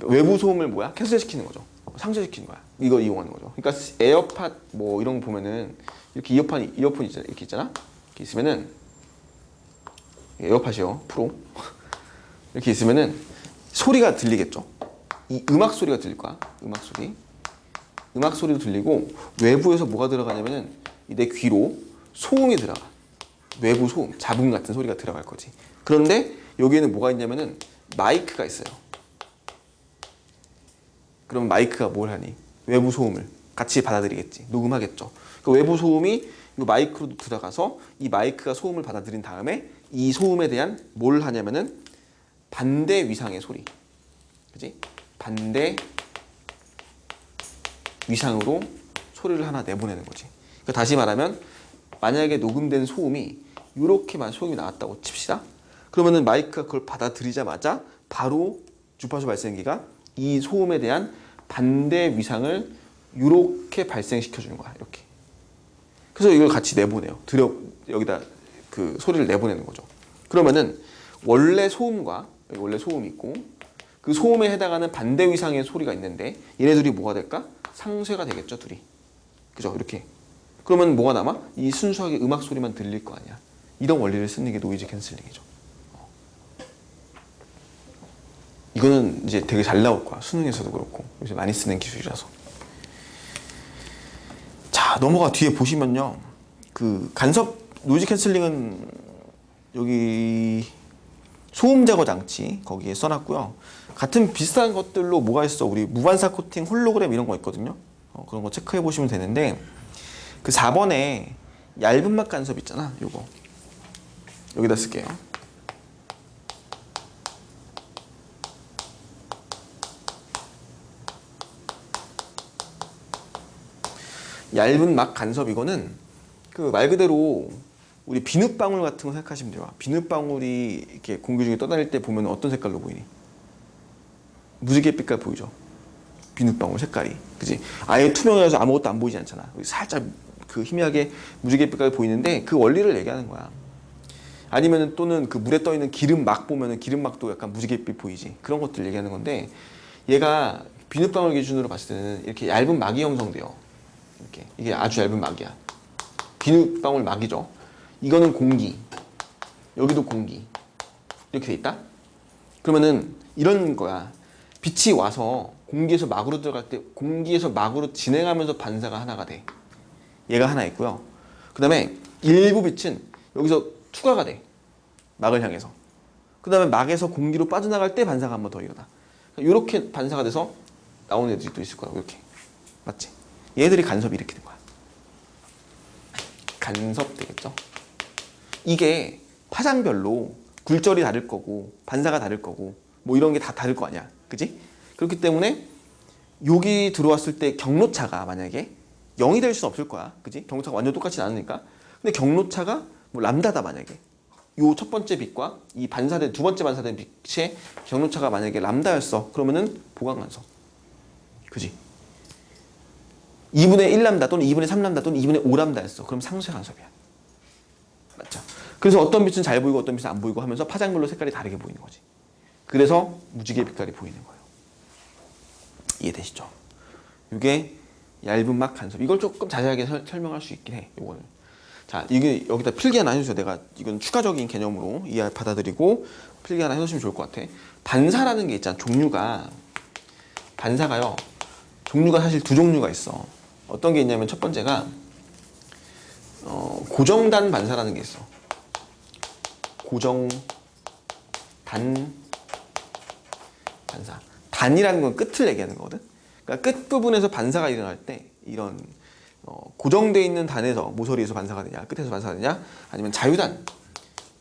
Speaker 1: 외부 소음을 뭐야? 캔슬시키는 거죠. 상쇄시키는 거야. 이거 이용하는 거죠. 그러니까 에어팟 뭐 이런 거 보면은 이렇게 이어폰 이렇게 있잖아. 이렇게 있으면은, 에어팟이요, 프로. 이렇게 있으면은 소리가 들리겠죠. 이 음악 소리가 들릴 거야. 음악 소리도 들리고, 외부에서 뭐가 들어가냐면은 내 귀로 소음이 들어가. 외부 소음, 잡음 같은 소리가 들어갈 거지. 그런데 여기에는 뭐가 있냐면은 마이크가 있어요. 그럼 마이크가 뭘 하니? 외부 소음을 같이 받아들이겠지. 녹음하겠죠. 그 외부 소음이 이 마이크로 들어가서 이 마이크가 소음을 받아들인 다음에 이 소음에 대한 뭘 하냐면은 반대 위상의 소리. 그지? 반대 위상으로 소리를 하나 내보내는 거지. 그러니까 다시 말하면, 만약에 녹음된 소음이 이렇게만 소음이 나왔다고 칩시다. 그러면은 마이크가 그걸 받아들이자마자 바로 주파수 발생기가 이 소음에 대한 반대 위상을 이렇게 발생시켜 주는 거야. 이렇게. 그래서 이걸 같이 내보내요. 여기다 그 소리를 내보내는 거죠. 그러면은 원래 소음과, 여기 원래 소음이 있고, 그 소음에 해당하는 반대 위상의 소리가 있는데, 얘네 둘이 뭐가 될까? 상쇄가 되겠죠, 둘이. 그죠? 이렇게. 그러면 뭐가 남아? 이 순수하게 음악 소리만 들릴 거 아니야. 이런 원리를 쓰는 게 노이즈 캔슬링이죠. 이거는 이제 되게 잘 나올 거야. 수능에서도 그렇고. 요새 많이 쓰는 기술이라서. 자, 넘어가 뒤에 보시면요. 그 간섭, 노이즈 캔슬링은 여기 소음 제거 장치 거기에 써놨고요. 같은 비슷한 것들로 뭐가 있어? 우리 무반사 코팅, 홀로그램 이런 거 있거든요. 그런 거 체크해 보시면 되는데, 그 4번에 얇은 막 간섭 있잖아. 요거 여기다 쓸게요. 얇은 막 간섭, 이거는 그 말 그대로 우리 비눗방울 같은 거 생각하시면 돼요. 비눗방울이 이렇게 공기 중에 떠다닐 때 보면 어떤 색깔로 보이니? 무지개 빛깔 보이죠? 비눗방울 색깔이, 그지? 아예 투명해서 아무것도 안 보이지 않잖아. 살짝 그 희미하게 무지개 빛깔 보이는데 그 원리를 얘기하는 거야. 아니면은 또는 그 물에 떠 있는 기름막 보면은 기름막도 약간 무지갯빛 보이지. 그런 것들 얘기하는 건데, 얘가 비눗방울 기준으로 봤을 때는 이렇게 얇은 막이 형성돼요. 이렇게 이게 아주 얇은 막이야. 비눗방울 막이죠. 이거는 공기, 여기도 공기, 이렇게 돼 있다. 그러면은 이런 거야. 빛이 와서 공기에서 막으로 들어갈 때 공기에서 막으로 진행하면서 반사가 하나가 돼. 얘가 하나 있고요. 그 다음에 일부 빛은 여기서 투과가 돼. 막을 향해서. 그 다음에 막에서 공기로 빠져나갈 때 반사가 한 번 더 일어나. 이렇게 반사가 돼서 나오는 애들이 또 있을 거라고. 이렇게. 맞지? 얘들이 간섭이 이렇게 된 거야. 간섭 되겠죠? 이게 파장별로 굴절이 다를 거고 반사가 다를 거고 뭐 이런 게 다 다를 거 아니야. 그지? 그렇기 때문에 여기 들어왔을 때 경로차가 만약에 0이 될 수는 없을 거야. 그지? 경로차가 완전 똑같지 않으니까. 근데 경로차가 뭐 람다다 만약에. 요 첫 번째 빛과 이 반사된 두 번째 반사된 빛의 경로차가 만약에 람다였어. 그러면은 보강간섭. 그지? 2분의 1람다 또는 2분의 3람다 또는 2분의 5람다였어. 그럼 상쇄 간섭이야. 맞죠? 그래서 어떤 빛은 잘 보이고 어떤 빛은 안 보이고 하면서 파장별로 색깔이 다르게 보이는 거지. 그래서 무지개 빛깔이 보이는 거예요. 이해되시죠? 이게 얇은 막 간섭. 이걸 조금 자세하게 설명할 수 있긴 해. 요거는. 자, 이게 여기다 필기 하나 해주세요. 내가 이건 추가적인 개념으로 받아들이고 필기 하나 해주시면 좋을 것 같아. 반사라는 게 있잖아. 종류가. 반사가요. 종류가 사실 두 종류가 있어. 어떤 게 있냐면 첫 번째가 고정단 반사라는 게 있어. 고정단 반사. 단이라는 건 끝을 얘기하는 거거든. 그러니까 끝 부분에서 반사가 일어날 때 이런 고정되어 있는 단에서 모서리에서 반사가 되냐, 끝에서 반사가 되냐, 아니면 자유단,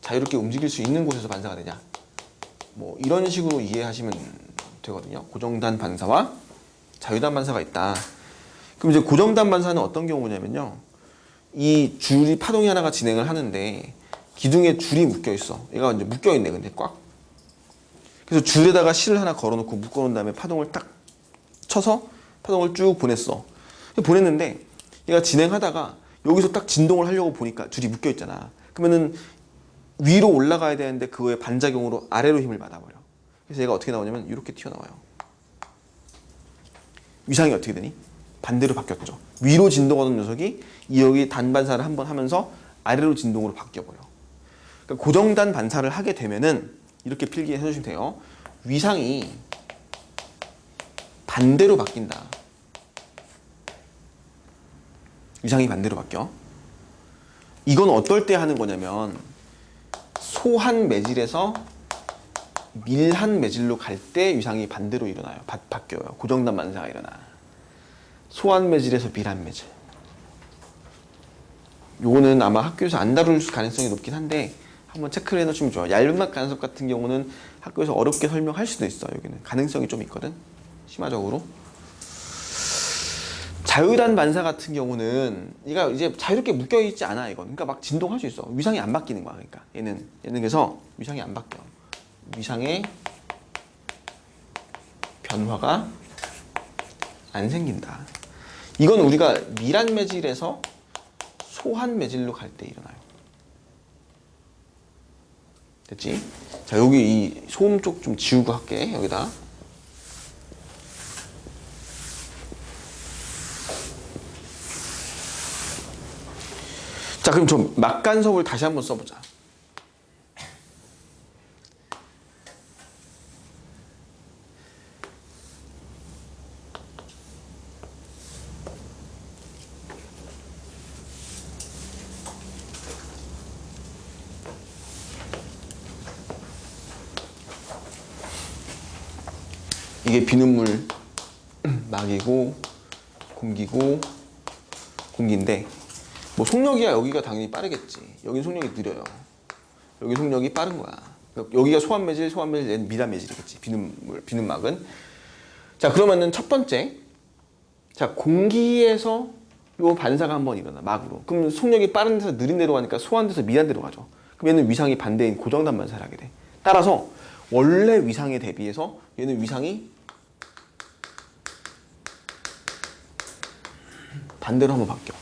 Speaker 1: 자유롭게 움직일 수 있는 곳에서 반사가 되냐, 뭐 이런 식으로 이해하시면 되거든요. 고정단 반사와 자유단 반사가 있다. 그럼 이제 고정단 반사는 어떤 경우냐면요, 이 줄이 파동이 하나가 진행을 하는데 기둥에 줄이 묶여 있어. 얘가 이제 묶여 있네, 근데 꽉. 그래서 줄에다가 실을 하나 걸어놓고 묶어놓은 다음에 파동을 딱 쳐서 파동을 쭉 보냈어. 보냈는데 얘가 진행하다가 여기서 딱 진동을 하려고 보니까 줄이 묶여 있잖아. 그러면은 위로 올라가야 되는데 그거의 반작용으로 아래로 힘을 받아버려. 그래서 얘가 어떻게 나오냐면 이렇게 튀어나와요. 위상이 어떻게 되니? 반대로 바뀌었죠. 위로 진동하는 녀석이 여기 단반사를 한번 하면서 아래로 진동으로 바뀌어버려. 그러니까 고정단 반사를 하게 되면은 이렇게 필기해 주시면 돼요. 위상이 반대로 바뀐다. 위상이 반대로 바뀌어. 이건 어떨 때 하는 거냐면 소한 매질에서 밀한 매질로 갈 때 위상이 반대로 일어나요. 바뀌어요. 고정단 반사가 일어나. 소한 매질에서 밀한 매질. 요거는 아마 학교에서 안 다룰 가능성이 높긴 한데 한번 체크를 해놓으시면 좋아요. 얇은 막 간섭 같은 경우는 학교에서 어렵게 설명할 수도 있어. 여기는 가능성이 좀 있거든. 심화적으로. 자유단 반사 같은 경우는 얘가 이제 자유롭게 묶여 있지 않아. 이건 그러니까 막 진동할 수 있어. 위상이 안 바뀌는 거야. 그러니까 얘는 그래서 위상이 안 바뀌어. 위상의 변화가 안 생긴다. 이건 우리가 밀한 매질에서 소한 매질로 갈 때 일어나요. 됐지? 자, 여기 이 소음 쪽 좀 지우고 할게. 여기다. 자, 그럼 저 막간섭을 다시 한번 써보자. 이게 비눗물 막이고 공기고 공기인데 뭐 속력이야 여기가 당연히 빠르겠지. 여긴 속력이 느려요. 여기 속력이 빠른 거야. 여기가 소환매질, 얘는 미단매질이겠지. 비눗막은. 자, 그러면은 첫 번째. 자, 공기에서 요 반사가 한번 일어나, 막으로. 그럼 속력이 빠른 데서 느린 데로 가니까 소환돼서 미단 데로 가죠. 그럼 얘는 위상이 반대인 고정단 반사를 하게 돼. 따라서 원래 위상에 대비해서 얘는 위상이 반대로 한번 바뀌어.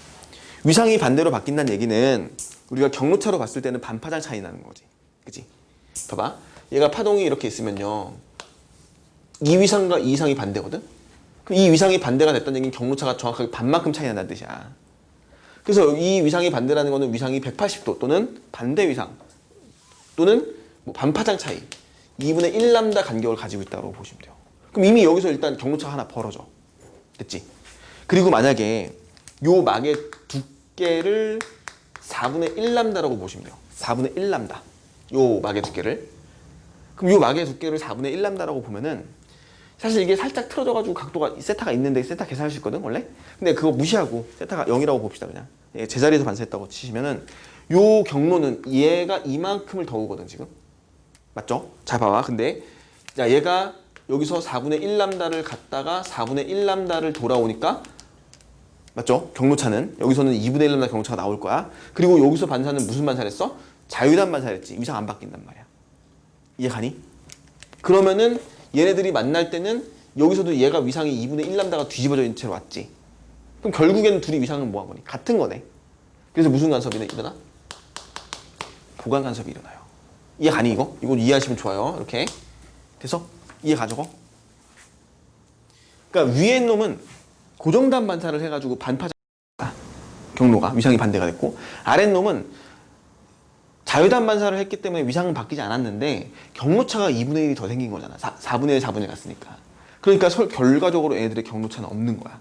Speaker 1: 위상이 반대로 바뀐다는 얘기는 우리가 경로차로 봤을 때는 반파장 차이 나는 거지. 그치? 봐봐. 얘가 파동이 이렇게 있으면요. 이 위상과 이 위상이 반대거든? 그럼 이 위상이 반대가 됐다는 얘기는 경로차가 정확하게 반만큼 차이 난다는 뜻이야. 그래서 이 위상이 반대라는 거는 위상이 180도 또는 반대 위상 또는 뭐 반파장 차이 2분의 1람다 간격을 가지고 있다고 보시면 돼요. 그럼 이미 여기서 일단 경로차가 하나 벌어져. 됐지? 그리고 만약에 요 막의 두께를 4분의 1람다라고 보시면 돼요. 4분의 1람다. 요 막의 두께를. 그럼 요 막의 두께를 4분의 1람다라고 보면은 사실 이게 살짝 틀어져가지고 각도가 세타가 있는데 세타 계산할 수 있거든 원래. 근데 그거 무시하고 세타가 0이라고 봅시다 그냥. 제자리에서 반사했다고 치시면은 요 경로는 얘가 이만큼을 더 오거든 지금. 맞죠? 잘 봐봐. 근데 자 얘가 여기서 4분의 1람다를 갔다가 4분의 1람다를 돌아오니까 맞죠? 경로차는 여기서는 2분의 1람다 경로차가 나올 거야. 그리고 여기서 반사는 무슨 반사를 했어? 자유단 반사를 했지. 위상 안 바뀐단 말이야. 이해가니? 그러면은 얘네들이 만날 때는 여기서도 얘가 위상이 2분의 1람다가 뒤집어져 있는 채로 왔지. 그럼 결국에는 둘이 위상은 뭐한 거니? 같은 거네. 그래서 무슨 간섭이 일어나? 보강 간섭이 일어나요. 이해가니 이거? 이거 이해하시면 좋아요. 이렇게. 돼서? 이해가죠? 그러니까 위에 놈은 고정단 반사를 해가지고 반파장 경로가 위상이 반대가 됐고 아랫놈은 자유단 반사를 했기 때문에 위상은 바뀌지 않았는데 경로차가 2분의 1이 더 생긴 거잖아. 4분의 1, 4분의 1 갔으니까. 그러니까 결과적으로 애들의 경로차는 없는 거야.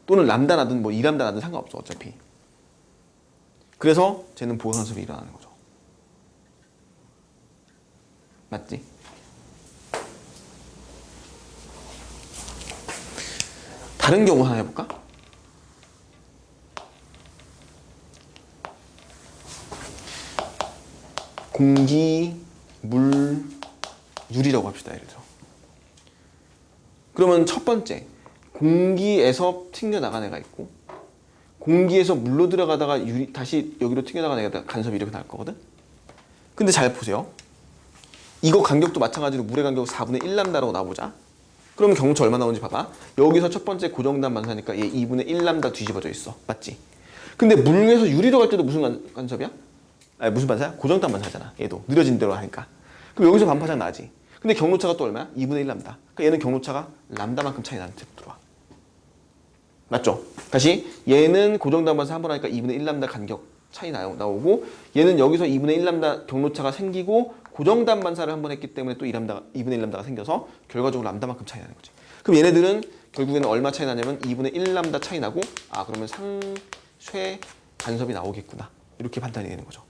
Speaker 1: 또는 람다 나든 뭐 2람다 나든 상관없어 어차피. 그래서 쟤는 보강간섭이 일어나는 거죠. 맞지? 다른 경우 하나 해볼까? 공기, 물, 유리라고 합시다. 예를 들어. 그러면 첫 번째, 공기에서 튕겨나간 애가 있고 공기에서 물로 들어가다가 다시 여기로 튕겨나간 애가 간섭이 이렇게 날 거거든? 근데 잘 보세요. 이거 간격도 마찬가지로 물의 간격 4분의 1람다라고 나오자. 그러면 경로차 얼마 나오는지 봐봐. 여기서 첫 번째 고정단 반사니까 얘 2분의 1람다 뒤집어져 있어. 맞지? 근데 물에서 유리로 갈 때도 무슨 간섭이야? 아니 무슨 반사야? 고정단 반사잖아. 얘도 느려진 대로 하니까. 그럼 여기서 반파장 나지. 근데 경로차가 또 얼마야? 2분의 1람다. 그러니까 얘는 경로차가 람다만큼 차이 나는 태도 들어와. 맞죠? 다시 얘는 고정단 반사 한 번 하니까 2분의 1람다 간격 차이 나오고 얘는 여기서 2분의 1람다 경로차가 생기고 고정단 반사를 한 번 했기 때문에 또 2분의 1람다가 생겨서 결과적으로 람다만큼 차이 나는 거지. 그럼 얘네들은 결국에는 얼마 차이 나냐면 2분의 1람다 차이 나고 아 그러면 상쇄 간섭이 나오겠구나. 이렇게 판단이 되는 거죠.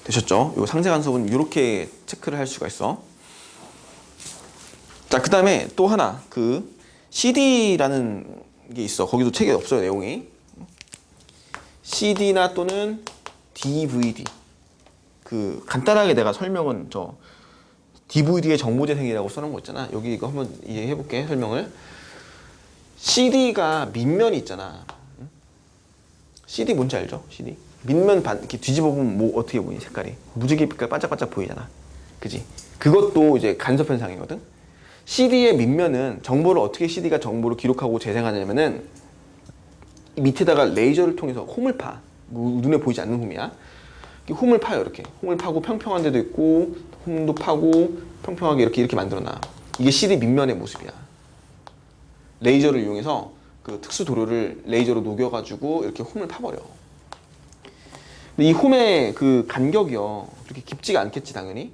Speaker 1: 되셨죠? 요 상쇄 간섭은 이렇게 체크를 할 수가 있어. 자, 그 다음에 또 하나 그 CD라는 게 있어. 거기도 책에 없어요 내용이. CD나 또는 DVD. 그 간단하게 내가 설명은 저 DVD의 정보재생이라고 써놓은 거 있잖아. 여기 이거 한번 이해해볼게 설명을. CD가 밑면이 있잖아. CD 뭔지 알죠? CD 밑면 이렇게 뒤집어 보면 뭐 어떻게 보이니 색깔이 무지개 빛깔 반짝반짝 보이잖아. 그지? 그것도 이제 간섭 현상이거든. CD의 밑면은 정보를 어떻게 CD가 정보를 기록하고 재생하냐면은 밑에다가 레이저를 통해서 홈을 파. 눈에 보이지 않는 홈이야. 홈을 파요. 이렇게 홈을 파고 평평한 데도 있고 홈도 파고 평평하게 이렇게 만들어놔. 이게 CD 밑면의 모습이야. 레이저를 이용해서 그 특수 도료를 레이저로 녹여가지고 이렇게 홈을 파버려. 근데 이 홈의 그 간격이요 그렇게 깊지가 않겠지 당연히.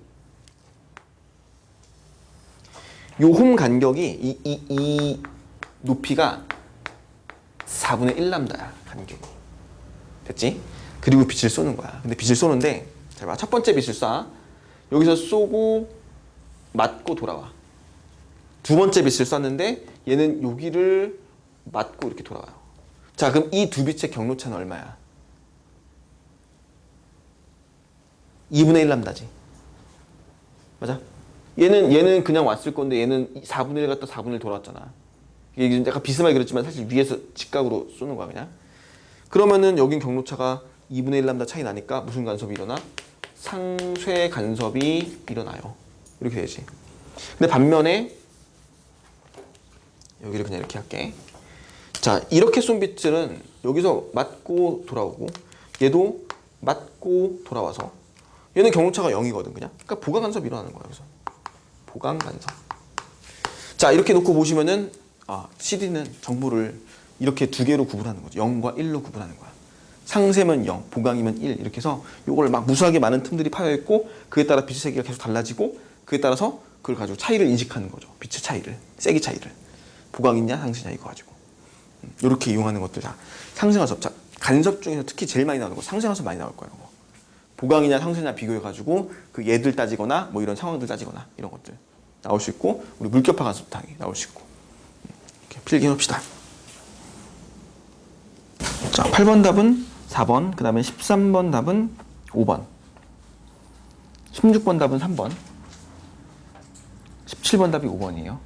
Speaker 1: 요 홈 간격이 이 높이가 4분의 1람다야 간격이. 됐지? 그리고 빛을 쏘는 거야. 근데 빛을 쏘는데 잘 봐. 첫 번째 빛을 쏴. 여기서 쏘고 맞고 돌아와. 두 번째 빛을 쐈는데 얘는 여기를 맞고 이렇게 돌아와요. 자, 그럼 이 두 빛의 경로차는 얼마야? 2분의 1 람다지. 맞아? 얘는 그냥 왔을 건데 얘는 4분의 1 갔다 4분의 1 돌아왔잖아. 이게 약간 비스하게 그랬지만 사실 위에서 직각으로 쏘는 거야 그냥. 그러면은 여긴 경로차가 2분의 1 람다 차이 나니까 무슨 간섭이 일어나? 상쇄 간섭이 일어나요. 이렇게 되지. 근데 반면에 여기를 그냥 이렇게 할게. 자, 이렇게 쏜 빛들은 여기서 맞고 돌아오고 얘도 맞고 돌아와서 얘는 경로차가 0이거든 그냥. 그러니까 보강 간섭이 일어나는 거야. 여기서 보강 간섭. 자, 이렇게 놓고 보시면은 CD는 정보를 이렇게 두 개로 구분하는 거죠. 0과 1로 구분하는 거야. 상쇄면 0, 보강이면 1 이렇게 해서 이걸 막 무수하게 많은 틈들이 파여 있고 그에 따라 빛의 세기가 계속 달라지고 그에 따라서 그걸 가지고 차이를 인식하는 거죠. 빛의 차이를, 세기 차이를. 보강이냐 상쇄냐 이거 가지고. 이렇게 이용하는 것들 다 상쇄간섭. 자, 간섭 중에서 특히 제일 많이 나오는 거 상쇄간섭 많이 나올 거예요. 보강이냐 상쇄냐 비교해 가지고 그 얘들 따지거나 뭐 이런 상황들 따지거나 이런 것들 나올 수 있고 우리 물격파 간섭 당이 나올 수 있고. 이렇게 필기해 놓읍시다. 자, 8번 답은 4번, 그 다음에 13번 답은 5번, 16번 답은 3번, 17번 답이 5번이에요.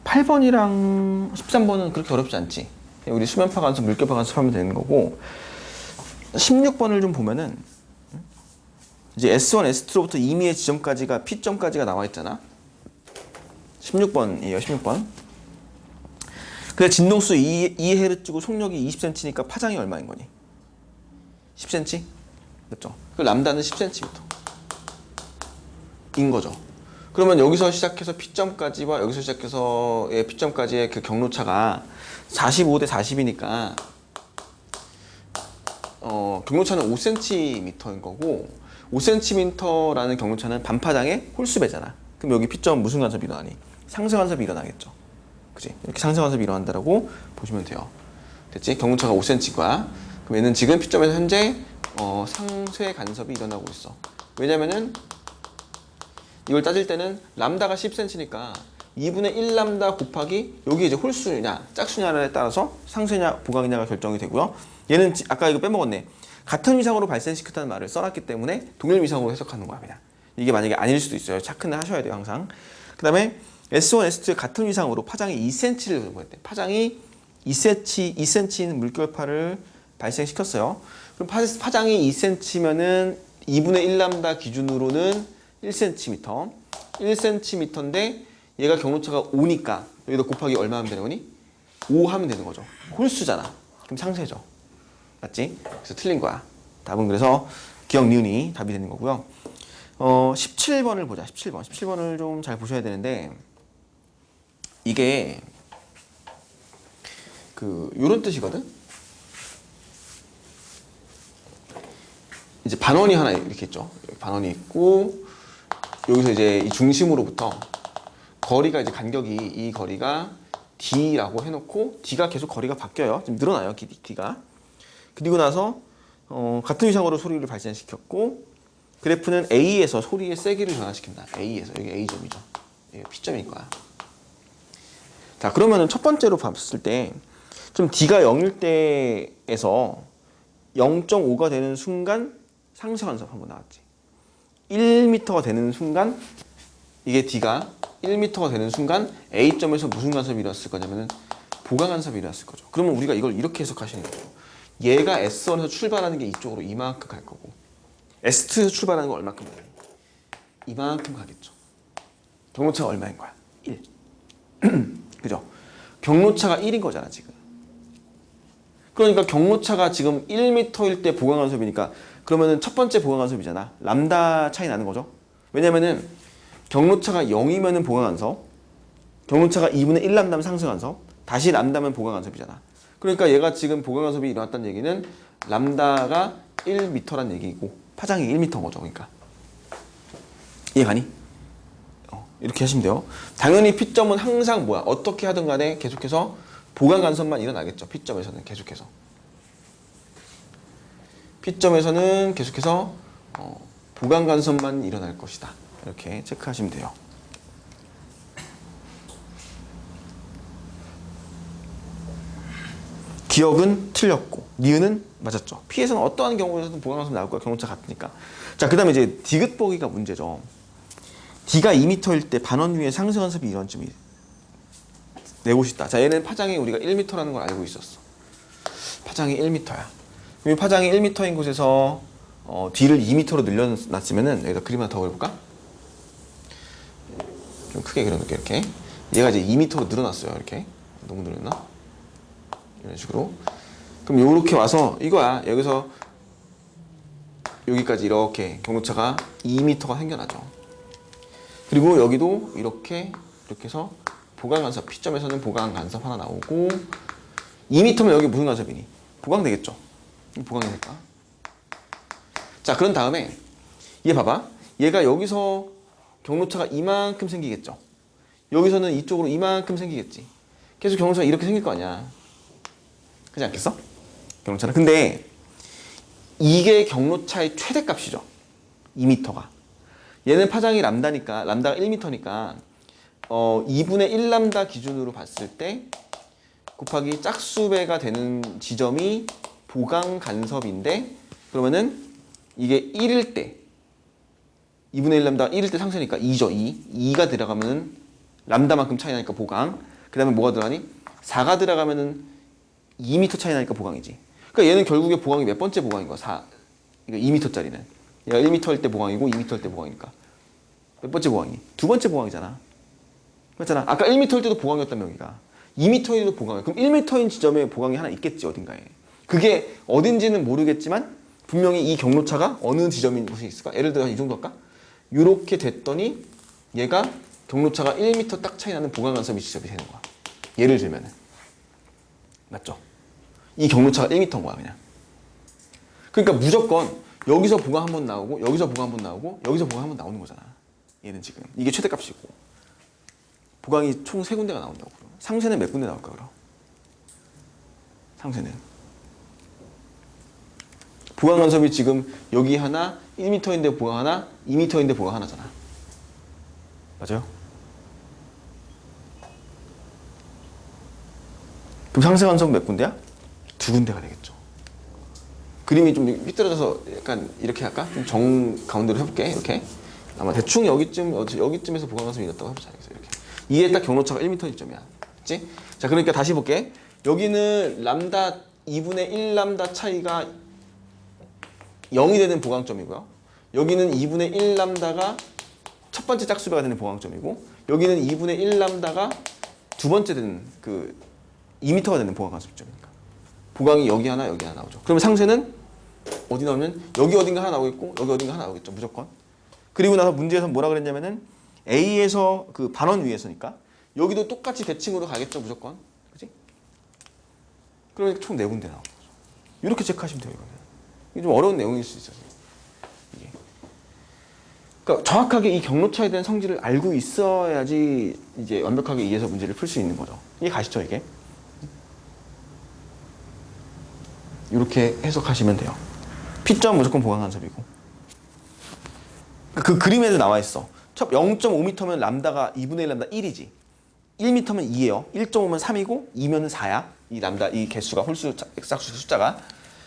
Speaker 1: 8번이랑 13번은 그렇게 어렵지 않지. 우리 수면파 간섭, 물격파 간섭 하면 되는 거고 16번을 좀 보면은 이제 S1, S2로부터 임의의 지점까지가 P점까지가 나와 있잖아. 16번이에요. 16번. 그래 진동수 2Hz고 속력이 20cm니까 파장이 얼마인 거니? 10cm? 맞죠? 그 람다는 10cm 인 거죠. 그러면 여기서 시작해서 P점까지와 여기서 시작해서 P점까지의 그 경로차가 45대 40이니까 경로차는 5cm인 거고 5cm라는 경로차는 반파장의 홀수배잖아. 그럼 여기 P점 무슨 간섭이 일어나니? 상쇄 간섭이 일어나겠죠. 그치? 이렇게 상쇄 간섭이 일어난다라고 보시면 돼요. 됐지? 경로차가 5cm과 그럼 얘는 지금 P점에서 현재 상쇄 간섭이 일어나고 있어. 왜냐면은 이걸 따질 때는 람다가 10cm니까 2분의 1 람다 곱하기 여기 이제 홀수냐 짝수냐에 따라서 상쇄냐 보강이냐가 결정이 되고요. 얘는 아까 이거 빼먹었네. 같은 위상으로 발생시켰다는 말을 써놨기 때문에 동일 위상으로 해석하는 거야 그냥. 이게 만약에 아닐 수도 있어요. 체크는 하셔야 돼요 항상. 그 다음에 S1, S2의 같은 위상으로 파장이 2cm를 보냈대. 파장이 2cm인 물결파를 발생시켰어요. 그럼 파장이 2cm면은 2분의 1 람다 기준으로는 1cm. 1cm인데 얘가 경로차가 5니까 여기다 곱하기 얼마 하면 되는 거니? 5 하면 되는 거죠. 홀수잖아. 그럼 상쇄죠. 맞지? 그래서 틀린 거야. 답은 그래서 기억 니은이 답이 되는 거고요. 17번을 보자. 17번. 17번을 좀 잘 보셔야 되는데 이게 요런 뜻이거든. 이제 반원이 하나 이렇게 있죠. 반원이 있고 여기서 이제 이 중심으로부터 거리가 이제 간격이 이 거리가 D라고 해놓고 D가 계속 거리가 바뀌어요. 지금 늘어나요. D가. 그리고 나서 같은 위상으로 소리를 발생시켰고 그래프는 A에서 소리의 세기를 변화시킨다. A에서 여기 A점이죠. 여기 P점일 거야. 자, 그러면은 첫 번째로 봤을 때 좀 D가 0일 때에서 0.5가 되는 순간 상쇄 간섭 한번 나왔지. 1m가 되는 순간 이게 D가 1m가 되는 순간 A점에서 무슨 간섭이 일어났을 거냐면은 보강 간섭이 일어났을 거죠. 그러면 우리가 이걸 이렇게 해석하시는 거죠. 얘가 S1에서 출발하는 게 이쪽으로 이만큼 갈 거고 S2에서 출발하는 거 얼마큼 가니? 이만큼 가겠죠. 경로차가 얼마인 거야? 1. 그죠? 경로차가 1인 거잖아 지금. 그러니까 경로차가 지금 1m일 때 보강 간섭이니까 그러면은 첫 번째 보강 간섭이잖아. 람다 차이 나는 거죠. 왜냐면은 경로차가 0이면은 보강 간섭, 경로차가 2분의 1 람다면 상쇄 간섭, 다시 람다면 보강 간섭이잖아. 그러니까 얘가 지금 보강 간섭이 일어났다는 얘기는 람다가 1m란 얘기고 파장이 1m인 거죠. 그러니까 이해가니? 이렇게 하시면 돼요. 당연히 P점은 항상 뭐야? 어떻게 하든 간에 계속해서 보강 간섭만 일어나겠죠. P점에서는 계속해서. P점에서는 계속해서 보강 간섭만 일어날 것이다. 이렇게 체크하시면 돼요. 기억은 틀렸고 니은은 맞았죠. P에서는 어떠한 경우에서든 보강간섭이 나올 거야. 경로차 같으니까. 자, 그 다음에 이제 디귿 보기가 문제죠. D가 2m일 때 반원 위에 상승간섭이 이런쯤이 내고 싶다. 자, 얘는 파장이 우리가 1m라는 걸 알고 있었어. 파장이 1m야. 그럼 파장이 1m인 곳에서 D를 2m로 늘려놨으면은 여기다 그림 하나 더 그려볼까? 좀 크게 그려놓을게. 이렇게 얘가 이제 2m로 늘어났어요. 이렇게 너무 늘었나? 이런 식으로. 그럼 요렇게 와서 이거야. 여기서 여기까지 이렇게 경로차가 2m가 생겨나죠. 그리고 여기도 이렇게 해서 보강간섭, P점에서는 보강간섭 하나 나오고 2m면 여기 무슨 간섭이니? 보강되겠죠? 보강이 될까? 자, 그런 다음에 얘 봐봐. 얘가 여기서 경로차가 이만큼 생기겠죠? 여기서는 이쪽으로 이만큼 생기겠지? 계속 경로차가 이렇게 생길 거 아니야. 그렇지 않겠어? 경로차는. 근데 이게 경로차의 최대값이죠. 2m가. 얘는 파장이 람다니까, 람다가 1m니까 2분의 1람다 기준으로 봤을 때 곱하기 짝수배가 되는 지점이 보강 간섭인데, 그러면은 이게 1일 때 2분의 1람다가 1일 때 상쇄니까 2죠. 2가 들어가면은 람다만큼 차이 나니까 보강. 그 다음에 뭐가 들어가니? 4가 들어가면은 2m 차이 나니까 보강이지. 그러니까 얘는 결국에 보강이 몇 번째 보강인 거야? 4. 이거 2m짜리는. 얘가 1m일 때 보강이고 2m일 때 보강이니까. 몇 번째 보강이? 두 번째 보강이잖아. 맞잖아. 아까 1m일 때도 보강이었다며 여기가. 2m에도 보강이야. 그럼 1m인 지점에 보강이 하나 있겠지, 어딘가에. 그게 어딘지는 모르겠지만 분명히 이 경로차가 어느 지점인 곳이 있을까? 예를 들어 이 정도 할까? 이렇게 됐더니 얘가 경로차가 1m 딱 차이 나는 보강 간섭이 지점이 되는 거야. 예를 들면은. 맞죠? 이 경로차가 1m인 거야, 그냥. 그러니까 무조건 여기서 보강 한 번 나오고 여기서 보강 한 번 나오고 여기서 보강 한 번 나오는 거잖아. 얘는 지금. 이게 최대값이고. 보강이 총 3군데가 나온다고. 상쇄는 몇 군데 나올까, 그럼? 상쇄는. 보강 간섭이 지금 여기 하나, 1m인데 보강 하나, 2m인데 보강 하나잖아. 맞아요? 그럼 상쇄 간섭은 몇 군데야? 2군데가 되겠죠. 그림이 좀 삐뚤어져서 약간 이렇게 할까? 좀 정 가운데로 해볼게. 이렇게. 아마 대충 여기쯤에서 보강 간섭이 있었다고 해보자. 이렇게. 이게 딱 경로차가 1m일 점이야. 그치? 자, 그러니까 다시 볼게. 여기는 람다 2분의 1람다 차이가 0이 되는 보강점이고요. 여기는 2분의 1람다가 첫 번째 짝수배가 되는 보강점이고, 여기는 2분의 1람다가 두 번째 되는 그 2m가 되는 보강간섭점이니까. 보강이 여기 하나, 여기 하나 나오죠. 그러면 상쇄는 어디 나오면 여기 어딘가 하나 나오겠고, 여기 어딘가 하나 나오겠죠. 무조건. 그리고 나서 문제에서 뭐라 그랬냐면은 A에서 그 반원 위에서니까 여기도 똑같이 대칭으로 가겠죠. 무조건. 그치? 그러니까 총 4군데 나오는 거죠. 이렇게 체크하시면 돼요. 이거는. 이게 좀 어려운 내용일 수 있어요. 이게. 그러니까 정확하게 이 경로차에 대한 성질을 알고 있어야지 이제 완벽하게 이해해서 문제를 풀 수 있는 거죠. 이해 가시죠, 이게? 이렇게 해석하시면 돼요. P점 무조건 보강 간섭이고. 그 그림에도 나와 있어. 첫 0.5m면 람다가 2분의 1 람다 1이지. 1m면 2예요. 1.5면 3이고 2면 4야. 이 람다 이 개수가 홀수 짝수 숫자가.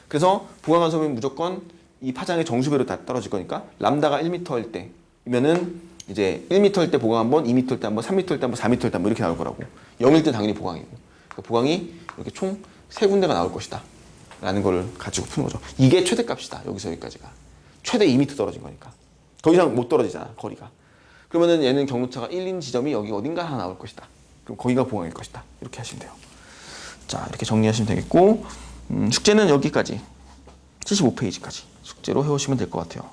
Speaker 1: 그래서 보강 간섭은 무조건 이 파장의 정수배로 다 떨어질 거니까 람다가 1m일 때면은 이제 1m일 때 보강 한 번, 2m일 때 한 번, 3m일 때 한 번, 4m일 때 한 번 이렇게 나올 거라고. 0일 때 당연히 보강이고. 그러니까 보강이 이렇게 총 3군데가 나올 것이다. 라는 걸 가지고 푸는 거죠. 이게 최대값이다. 여기서 여기까지가. 최대 2m 떨어진 거니까. 더 이상 못 떨어지잖아, 거리가. 그러면은 얘는 경로차가 1인 지점이 여기 어딘가 하나 나올 것이다. 그럼 거기가 보강일 것이다. 이렇게 하시면 돼요. 자, 이렇게 정리하시면 되겠고, 숙제는 여기까지 75페이지까지 숙제로 해오시면 될 것 같아요.